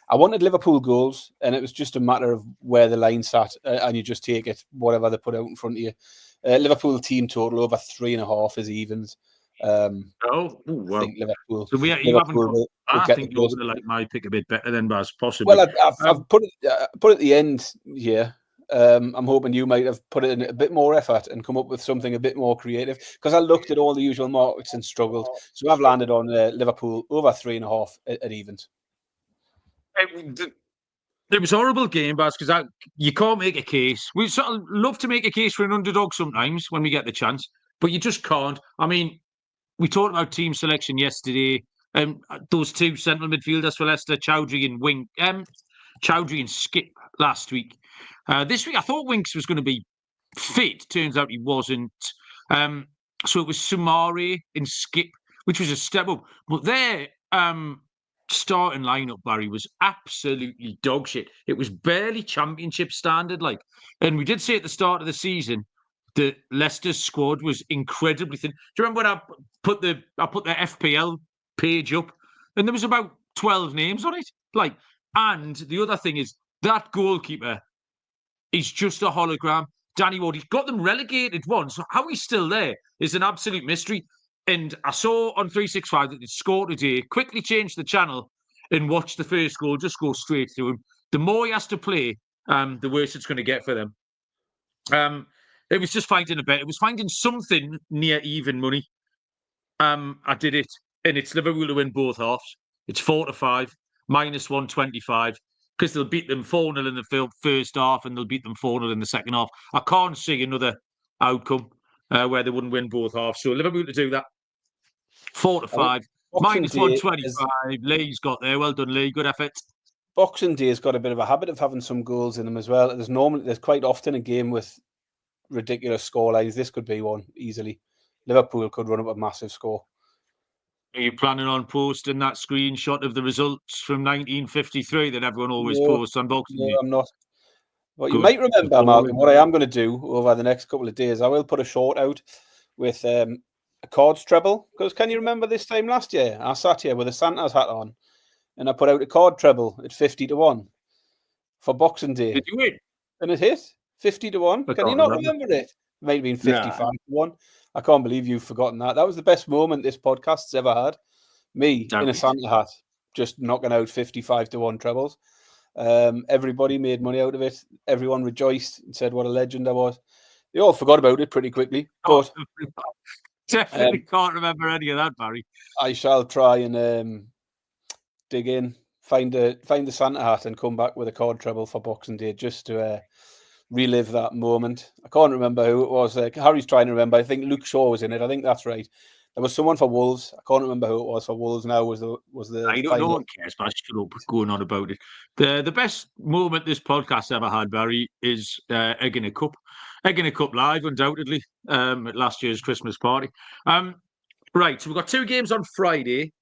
I wanted Liverpool goals, and it was just a matter of where the line sat, and you just take it, whatever they put out in front of you. Liverpool team total over 3.5 is evens. Wow. I think Liverpool. So you haven't. I think you're going to like my pick a bit better than Baz, possibly. Well, I've put it at the end here. I'm hoping you might have put it in a bit more effort and come up with something a bit more creative, because I looked at all the usual markets and struggled. So I've landed on Liverpool over 3.5 at evens. It was a horrible game, Baz, because you can't make a case. We sort of love to make a case for an underdog sometimes when we get the chance, but you just can't. I mean, we talked about team selection yesterday. Those 2 central midfielders for Leicester, Chowdhury and Skip last week. This week, I thought Winks was going to be fit. Turns out he wasn't. So it was Sumari and Skip, which was a step up. But their starting lineup, Barry, was absolutely dog shit. It was barely championship standard, like. And we did say at the start of the season that Leicester's squad was incredibly thin. Do you remember when I put the FPL page up, and there was about 12 names on it? Like, and the other thing is that goalkeeper is just a hologram. Danny Ward, he's got them relegated once. How he's still there is an absolute mystery. And I saw on 365 that they scored today. Quickly changed the channel and watched the first goal just go straight through him. The more he has to play, the worse it's going to get for them. It was just finding a bet. It was finding something near even money. I did it, and it's Liverpool to win both halves. It's 4-5, minus 125, because they'll beat them 4-0 in the first half, and they'll beat them 4-0 in the second half. I can't see another outcome where they wouldn't win both halves. So Liverpool to do that. 4-5, minus 125. Lee's got there. Well done, Lee. Good effort. Boxing Day has got a bit of a habit of having some goals in them as well. There's quite often a game with ridiculous scorelines. This could be one easily. Liverpool could run up a massive score. Are you planning on posting that screenshot of the results from 1953 that everyone always posts on Boxing Day? No, I'm not. What you Good. might remember, Malcolm, what I am going to do over the next couple of days, I will put a short out with a cards treble. Because can you remember this time last year? I sat here with a Santa's hat on and I put out a card treble at 50-1 for Boxing Day. Did you win? And it hit 50-1. Can you not remember it? It might have been 55-1. I can't believe you've forgotten that. That was the best moment this podcast's ever had. Me in a Santa hat, just knocking out 55-1 trebles. Everybody made money out of it. Everyone rejoiced and said what a legend I was. They all forgot about it pretty quickly. But definitely can't remember any of that, Barry. I shall try and dig in, find the Santa hat and come back with a card treble for Boxing Day just to relive that moment. I can't remember who it was. Harry's trying to remember. I think Luke Shaw was in it. I think that's right. There was someone for Wolves. I can't remember who it was for Wolves now. Was the I don't know what cares, but shut up going on about it. The best moment this podcast ever had, Barry, is Egg in a Cup. Egg in a Cup live, undoubtedly, at last year's Christmas party. Right, so we've got 2 games on Friday.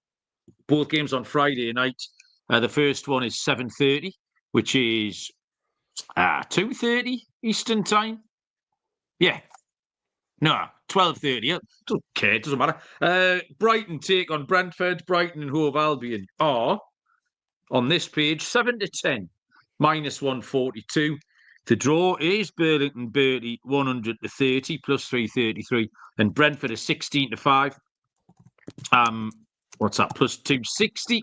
Both games on Friday night. The first one is 7:30, which is 2:30 Eastern time. Yeah. No, 12:30. Don't care, it doesn't matter. Brighton take on Brentford. Brighton and Hove Albion are, on this page, 7-10, -142. The draw is Burlington Bertie 100-30, +333. And Brentford is 16-5. What's that? +260.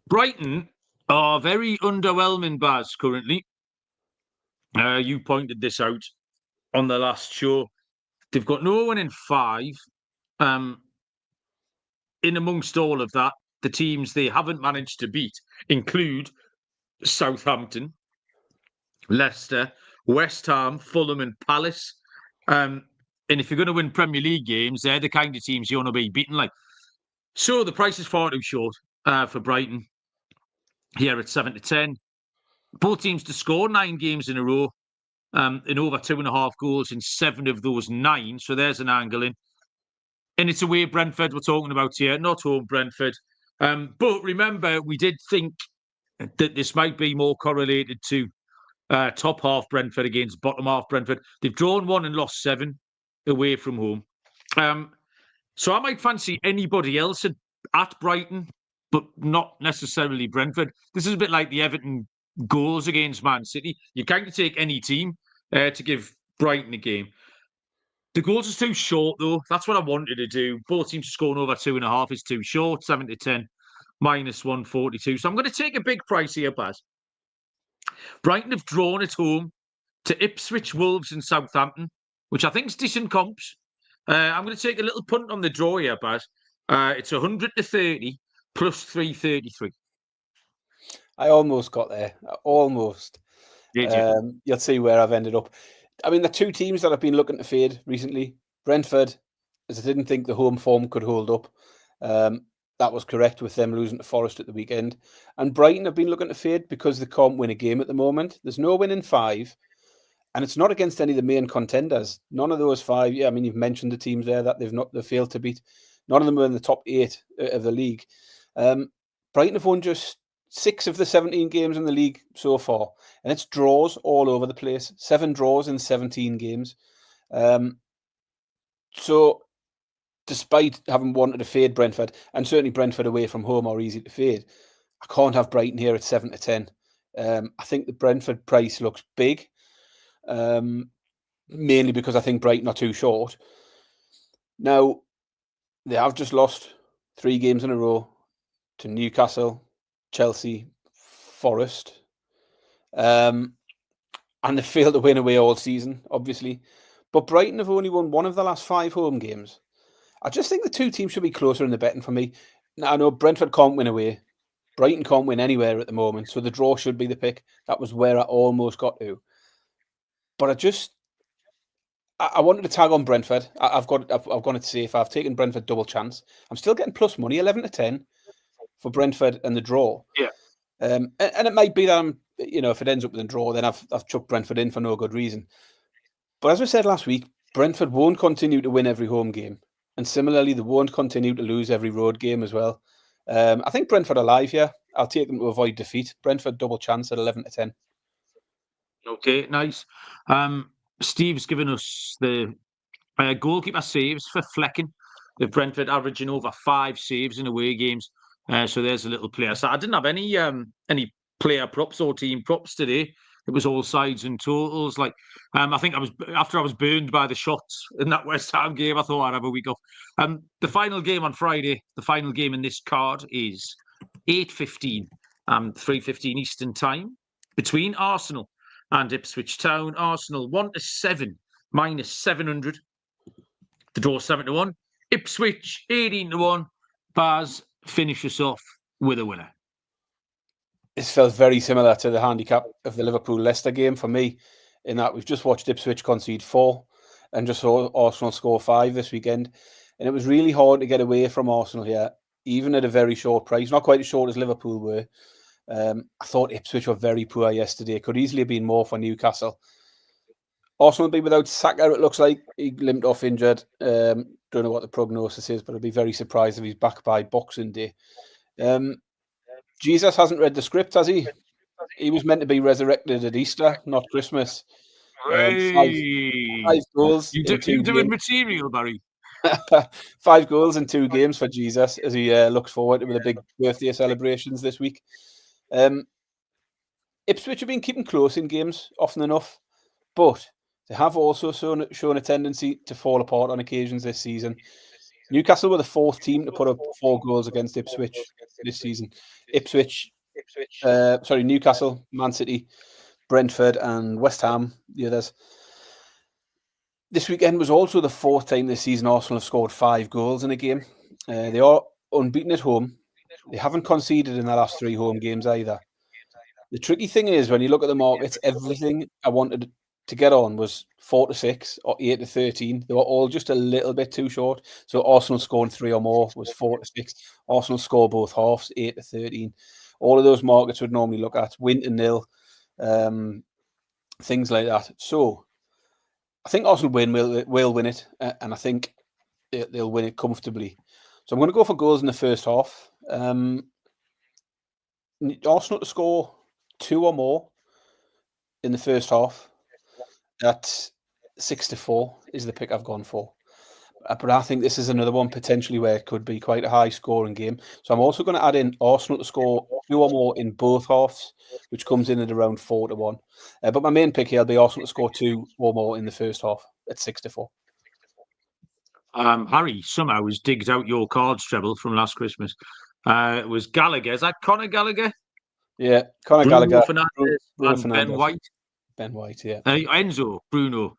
Brighton are very underwhelming, Baz, currently. You pointed this out on the last show. They've got no one in 5. In amongst all of that, the teams they haven't managed to beat include Southampton, Leicester, West Ham, Fulham and Palace. And if you're going to win Premier League games, they're the kind of teams you want to be beaten like. So the price is far too short for Brighton here at 7-10. Both teams to score 9 games in a row, in over 2.5 goals in 7 of those 9. So there's an angle in. And it's away Brentford we're talking about here, not home Brentford. But remember, we did think that this might be more correlated to top half Brentford against bottom half Brentford. They've drawn 1 and lost 7 away from home. So I might fancy anybody else at Brighton, but not necessarily Brentford. This is a bit like the Everton goals against Man City. You can't take any team to give Brighton a game. The goals is too short, though. That's what I wanted to do. Both teams scoring over 2.5 is too short. 7-10, -142. So I'm going to take a big price here, Baz. Brighton have drawn at home to Ipswich, Wolves and Southampton, which I think is decent comps. I'm going to take a little punt on the draw here, Baz. It's 100-30, +333. I almost got there. Almost. Did you? You'll see where I've ended up. I mean, the 2 teams that I've been looking to fade recently, Brentford, as I didn't think the home form could hold up. That was correct with them losing to Forest at the weekend. And Brighton have been looking to fade because they can't win a game at the moment. There's no win in 5. And it's not against any of the main contenders. None of those 5. Yeah, I mean, you've mentioned the teams there that they've failed to beat. None of them are in the top 8 of the league. Brighton have won just 6 of the 17 games in the league so far, and it's draws all over the place. 7 draws in 17 games. So, despite having wanted to fade Brentford, and certainly Brentford away from home are easy to fade, I can't have Brighton here at 7-10. I think the Brentford price looks big, mainly because I think Brighton are too short. Now, they have just lost 3 games in a row to Newcastle, Chelsea, Forest. And they failed to win away all season, obviously. But Brighton have only won 1 of the last 5 home games. I just think the 2 teams should be closer in the betting for me. Now, I know Brentford can't win away. Brighton can't win anywhere at the moment, so the draw should be the pick. That was where I almost got to. But I wanted to tag on Brentford. I've gone it safe. I've taken Brentford double chance. I'm still getting plus money, 11-10 for Brentford and the draw. Yeah. And it might be that if it ends up with a draw, then I've chucked Brentford in for no good reason. But as we said last week, Brentford won't continue to win every home game. And similarly, they won't continue to lose every road game as well. I think Brentford are live here. I'll take them to avoid defeat. Brentford double chance at 11-10. Okay, nice. Steve's given us the goalkeeper saves for Flecking. The Brentford averaging over 5 saves in away games. So there's a little player. So I didn't have any player props or team props today. It was all sides and totals. Like I think after I was burned by the shots in that West Ham game, I thought I'd have a week off. The final game on Friday, the final game in this card is 8:15, 3:15 Eastern time between Arsenal and Ipswich Town. Arsenal 1-7 minus 700. The draw 7-1. Ipswich 18-1. Baz finishes off with a winner. This felt very similar to the handicap of the Liverpool-Leicester game for me, in that we've just watched Ipswich concede 4 and just saw Arsenal score 5 this weekend. And it was really hard to get away from Arsenal here, even at a very short price. Not quite as short as Liverpool were. I thought Ipswich were very poor yesterday. Could easily have been more for Newcastle. Arsenal will be without Saka, it looks like. He limped off injured. Don't know what the prognosis is, but I'd be very surprised if he's back by Boxing Day. Jesus hasn't read the script, has he? He was meant to be resurrected at Easter, not Christmas. 5 goals in 2 You're doing games. material, Barry. 5 goals in 2 games for Jesus as he looks forward to the big birthday celebrations this week. Ipswich have been keeping close in games often enough, but they have also shown a tendency to fall apart on occasions this season. Newcastle were the 4th team to put up 4 goals against Ipswich this season. Newcastle, Man City, Brentford and West Ham, the others. This weekend was also the 4th time this season Arsenal have scored 5 goals in a game. They are unbeaten at home. They haven't conceded in the last 3 home games either. The tricky thing is, when you look at the markets, everything I wanted to get on was 4-6 or 8-13. They were all just a little bit too short. So Arsenal scoring 3 or more was 4-6. Arsenal score both halves, 8-13. All of those markets would normally look at win to nil, things like that. So I think Arsenal will win it, and I think they'll win it comfortably. So I'm going to go for goals in the first half. Arsenal to score 2 or more in the first half at 6-4 is the pick I've gone for. But I think this is another one potentially where it could be quite a high scoring game. So I'm also going to add in Arsenal to score 2 or more in both halves, which comes in at around 4-1. But my main pick here will be Arsenal to score 2 or more in the first half at 6-4. Harry somehow has digged out your cards treble from last Christmas. It was Gallagher. Is that Conor Gallagher? Yeah, Conor Bruno Gallagher, Fernandes Bruno and Fernandes. Ben White. Ben White, yeah. Bruno.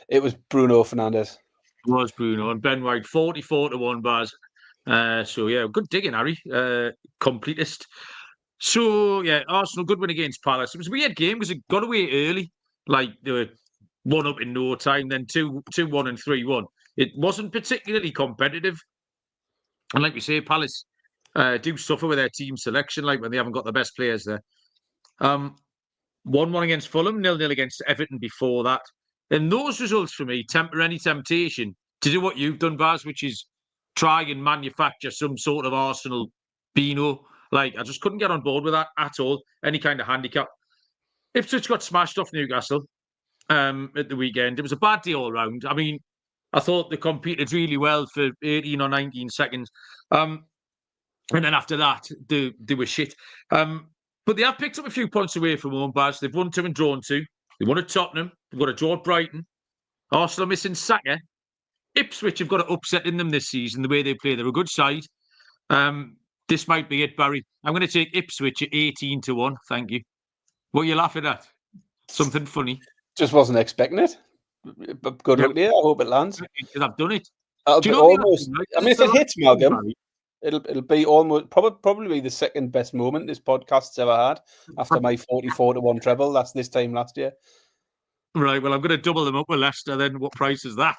It was Bruno Fernandes. It was Bruno and Ben White, 44-1 Baz. So yeah, good digging, Harry. Completist. So yeah, Arsenal good win against Palace. It was a weird game because it got away early. Like they were 1 up in no time, then 2-1 and 3-1. It wasn't particularly competitive. And like we say, Palace do suffer with their team selection, like when they haven't got the best players there. 1-1 against Fulham, 0-0 against Everton before that. And those results for me temper any temptation to do what you've done, Baz, which is try and manufacture some sort of Arsenal Beano. Like, I just couldn't get on board with that at all. Any kind of handicap. Ipswich got smashed off Newcastle at the weekend. It was a bad day all round. I mean, I thought they competed really well for 18 or 19 seconds. And then after that, they were shit. But they have picked up a few points away from home, Baz. They've won 2 and drawn 2. They won at Tottenham. They've got a draw at Brighton. Arsenal missing Saka. Ipswich have got it upset in them this season, the way they play. They're a good side. This might be it, Barry. I'm going to take Ipswich at 18-1. Thank you. What are you laughing at? Something funny? Just wasn't expecting it. But good luck to you. I hope it lands. Because I've done it. It'll be almost. I mean, if it hits, Malcolm, it'll be almost probably the second best moment this podcast's ever had after my 44-1 treble. That's this time last year. Right. Well, I'm going to double them up with Leicester. Then what price is that?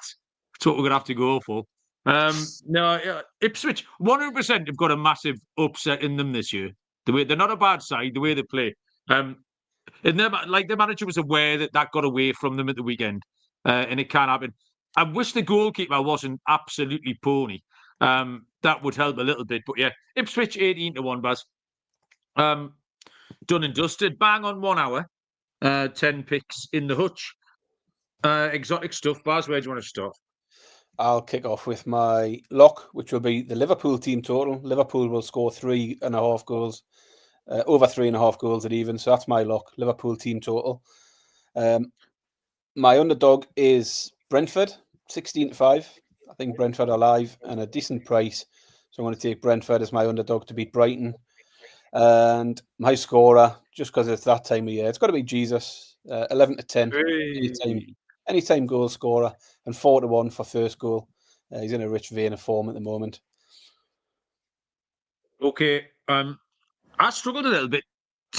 That's what we're going to have to go for. No, Ipswich 100% have got a massive upset in them this year. The way they're not a bad side, the way they play. And the manager was aware that got away from them at the weekend, and it can happen. I wish the goalkeeper wasn't absolutely pony. That would help a little bit. But yeah, Ipswich 18-1, Baz. Done and dusted. Bang on 1 hour. 10 picks in the hutch. Exotic stuff. Baz, where do you want to start? I'll kick off with my lock, which will be the Liverpool team total. Liverpool will score 3.5 goals, over 3.5 goals at even. So that's my lock, Liverpool team total. My underdog is Brentford, 16-5. I think Brentford are live and a decent price. So I'm going to take Brentford as my underdog to beat Brighton. And my scorer, just because it's that time of year, it's got to be Jesus, 11-10. Anytime goal scorer, and 4-1 for first goal. He's in a rich vein of form at the moment. Okay. I struggled a little bit.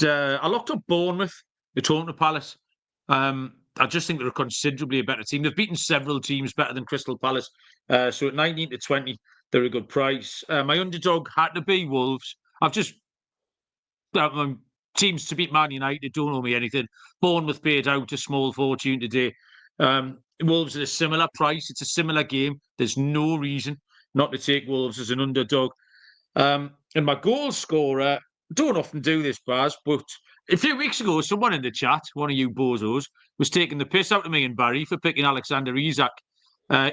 I locked up Bournemouth, the Crystal Palace. I just think they're considerably a better team. They've beaten several teams better than Crystal Palace. So at 19-20, they're a good price. My underdog had to be Wolves. I've just teams to beat Man United don't owe me anything. Bournemouth paid out a small fortune today. Wolves at a similar price. It's a similar game. There's no reason not to take Wolves as an underdog. And my goal scorer, don't often do this, Baz, but a few weeks ago, someone in the chat, one of you bozos, was taking the piss out of me and Barry for picking Alexander Isak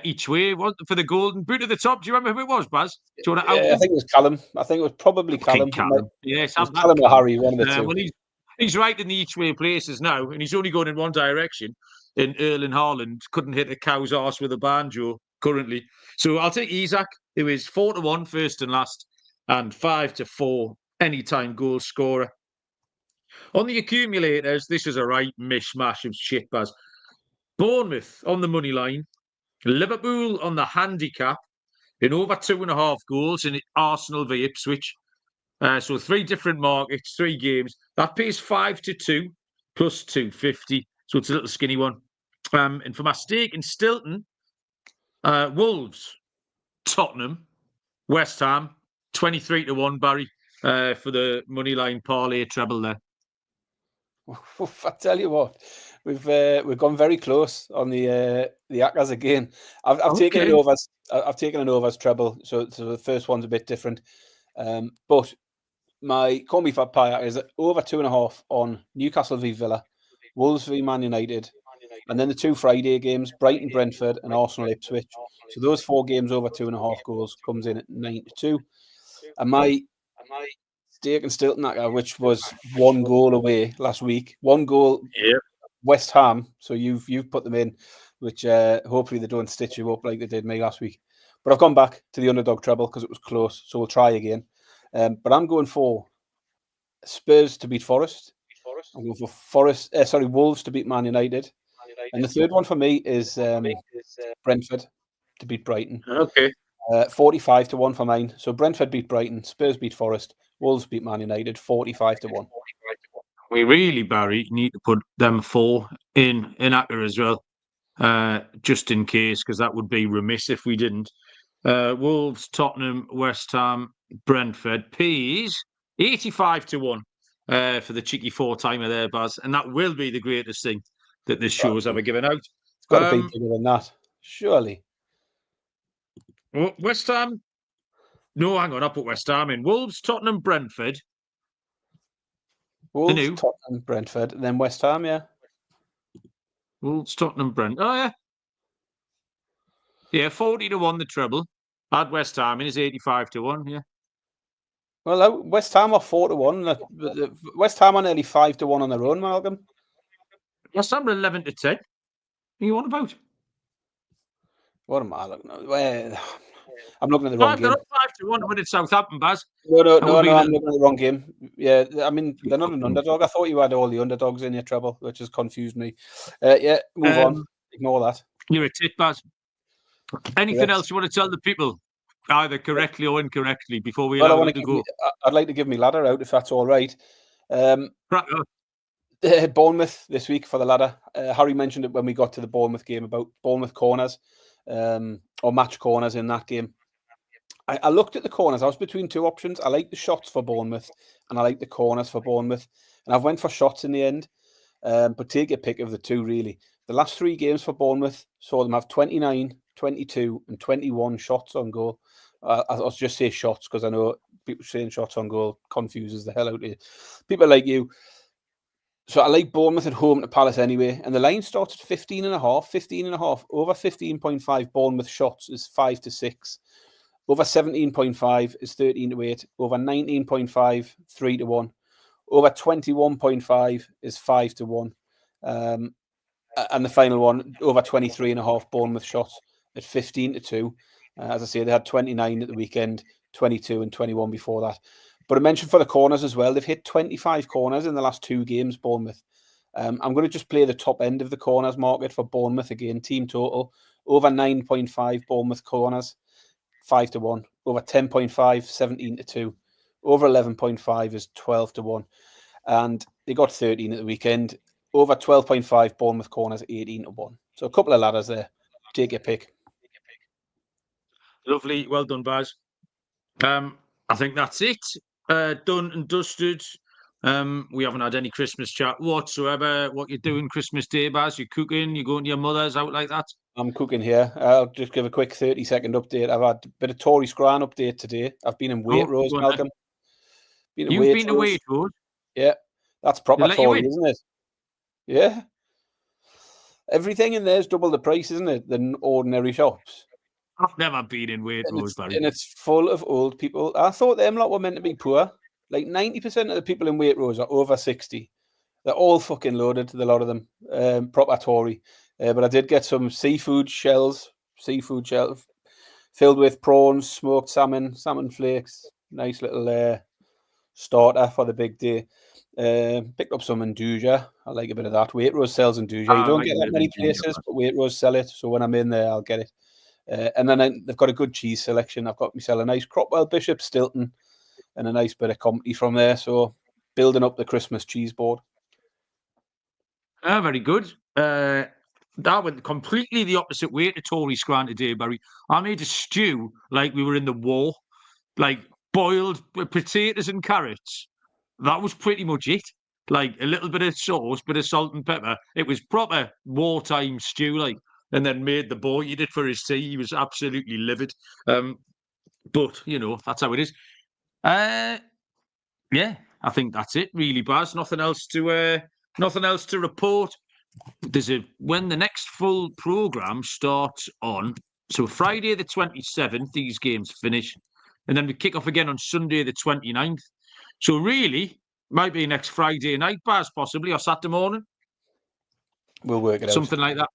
each way for the golden boot at the top. Do you remember who it was, Baz? Do you want to I think it was Callum. I think it was probably Callum. Yes, it was Callum or Harry, one of the two. Well, he's right in the each way places now, and he's only going in one direction. And Erling Haaland couldn't hit a cow's arse with a banjo currently. So I'll take Isak, who is 4-1 first and last, and 5-4 anytime goal scorer. On the accumulators, this is a right mishmash of shit, Baz. Bournemouth on the money line, Liverpool on the handicap, in over 2.5 goals, in Arsenal v Ipswich. So 3 different markets, 3 games. That pays 5-2 plus 250. So it's a little skinny one. And for my stake in Stilton, Wolves, Tottenham, West Ham, 23-1, Barry, for the moneyline parlay treble there. I tell you what, we've gone very close on the Accas again. I've taken an overs. I've taken an overs treble, so the first one's a bit different. But my call me fat pie is over 2.5 on Newcastle v Villa, Wolves v Man United, and then the 2 Friday games, Brighton, Brentford, and Arsenal, Ipswich. So those 4 games over 2.5 goals comes in at 9-2. And my stake in Stilton, which was 1 goal away last week, 1 goal. Yeah. West Ham. So you've put them in, which hopefully they don't stitch you up like they did me last week. But I've gone back to the underdog treble because it was close. So we'll try again. But I'm going for Spurs to beat Forest. I'm going for Wolves to beat Man United. And the third one for me is Brentford to beat Brighton. Okay. 45-1 for mine. So Brentford beat Brighton, Spurs beat Forest, Wolves beat Man United, 45-1. We really, Barry, need to put them 4 in Accra as well, just in case, because that would be remiss if we didn't. Wolves, Tottenham, West Ham, Brentford pays 85-1 for the cheeky 4-timer there, Baz, and that will be the greatest thing that this show has ever given out. It's got to be bigger than that, surely. West Ham. No, hang on, I'll put West Ham in. Wolves, Tottenham, Brentford. Wolves, Tottenham, Brentford, and then West Ham, yeah. Wolves, Tottenham, Brentford. Oh, yeah. Yeah, 40-1 the treble. Add West Ham in is 85-1, yeah. Well, West Ham are 4-1. West Ham are nearly 5-1 on their own, Malcolm. West Ham are 11-10. What are you on about? What am I looking at? I'm looking at the wrong game. They're up 5-1 when it's Southampton, Baz. No, I'm looking at the wrong game. Yeah, I mean, they're not an underdog. I thought you had all the underdogs in your treble, which has confused me. Yeah, move on. Ignore that. You're a tit, Baz. Anything else you want to tell the people, either correctly or incorrectly, before we allow them to go? I'd like to give me ladder out, if that's all right. Bournemouth this week for the ladder. Harry mentioned it when we got to the Bournemouth game about Bournemouth corners, or match corners in that game. I looked at the corners. I was between 2 options. I like the shots for Bournemouth and I like the corners for Bournemouth. And I've went for shots in the end. But take a pick of the 2, really. The last 3 games for Bournemouth saw them have 29, 22 and 21 shots on goal. I'll just say shots because I know people saying shots on goal confuses the hell out of you. People like you. So I like Bournemouth at home to Palace anyway. And the line starts at 15.5. Over 15.5 Bournemouth shots is 5-6. Over 17.5 is 13-8. Over 19.5, 3-1. Over 21.5 is 5-1. And the final one, over 23.5 Bournemouth shots at 15-2. As I say, they had 29 at the weekend, 22 and 21 before that. But I mentioned for the corners as well, they've hit 25 corners in the last 2 games, Bournemouth. I'm going to just play the top end of the corners market for Bournemouth again, team total. Over 9.5 Bournemouth corners, 5-1. Over 10.5, 17-2. Over 11.5 is 12-1. And they got 13 at the weekend. Over 12.5 Bournemouth corners, 18-1. So a couple of ladders there. Take your pick. Lovely. Well done, Baz. I think that's it. Done and dusted. We haven't had any Christmas chat whatsoever. What you doing Christmas Day, Baz? You cooking? You going to your mother's out like that? I'm cooking here. I'll just give a quick 30-second update. I've had a bit of Tory Scran update today. I've been in Waitrose, Malcolm. You've been to Waitrose? Yeah. That's proper Tory, in? isn't it? Yeah. Everything in there's double the price, isn't it, than ordinary shops? I've never been in Waitrose, Barry. And it's full of old people. I thought them lot were meant to be poor. Like 90% of the people in Waitrose are over 60. They're all fucking loaded, a lot of them. Proper Tory. But I did get some seafood shells filled with prawns, smoked salmon flakes. Nice little starter for the big day. Picked up some Nduja. I like a bit of that. Waitrose sells Nduja. You don't get that many places, but Waitrose sell it. So when I'm in there, I'll get it. And then they've got a good cheese selection. I've got myself a nice Cropwell Bishop Stilton and a nice bit of company from there. So building up the Christmas cheese board. Very good. That went completely the opposite way to Tory Scran today, Barry. I made a stew like we were in the war, like boiled potatoes and carrots. That was pretty much it. Like a little bit of sauce, bit of salt and pepper. It was proper wartime stew, like. And then made the boy eat it for his tea. He was absolutely livid. But you know, that's how it is. Yeah, I think that's it, really, Baz. Nothing else to report. When the next full programme starts on, so Friday the 27th, these games finish, and then we kick off again on Sunday the 29th. So really, might be next Friday night, Baz, possibly, or Saturday morning. We'll work it out. Something like that.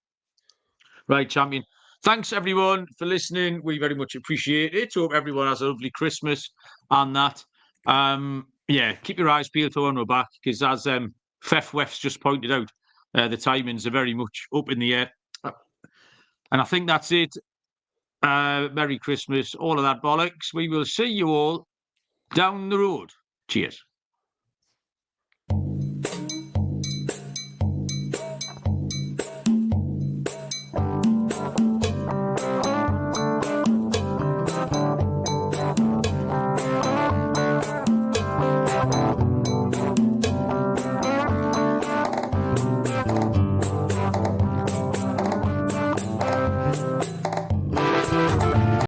Right, champion. Thanks, everyone, for listening. We very much appreciate it. Hope everyone has a lovely Christmas and that. Yeah, keep your eyes peeled for when we're back, because as Fef Wef's just pointed out, the timings are very much up in the air. And I think that's it. Merry Christmas, all of that bollocks. We will see you all down the road. Cheers.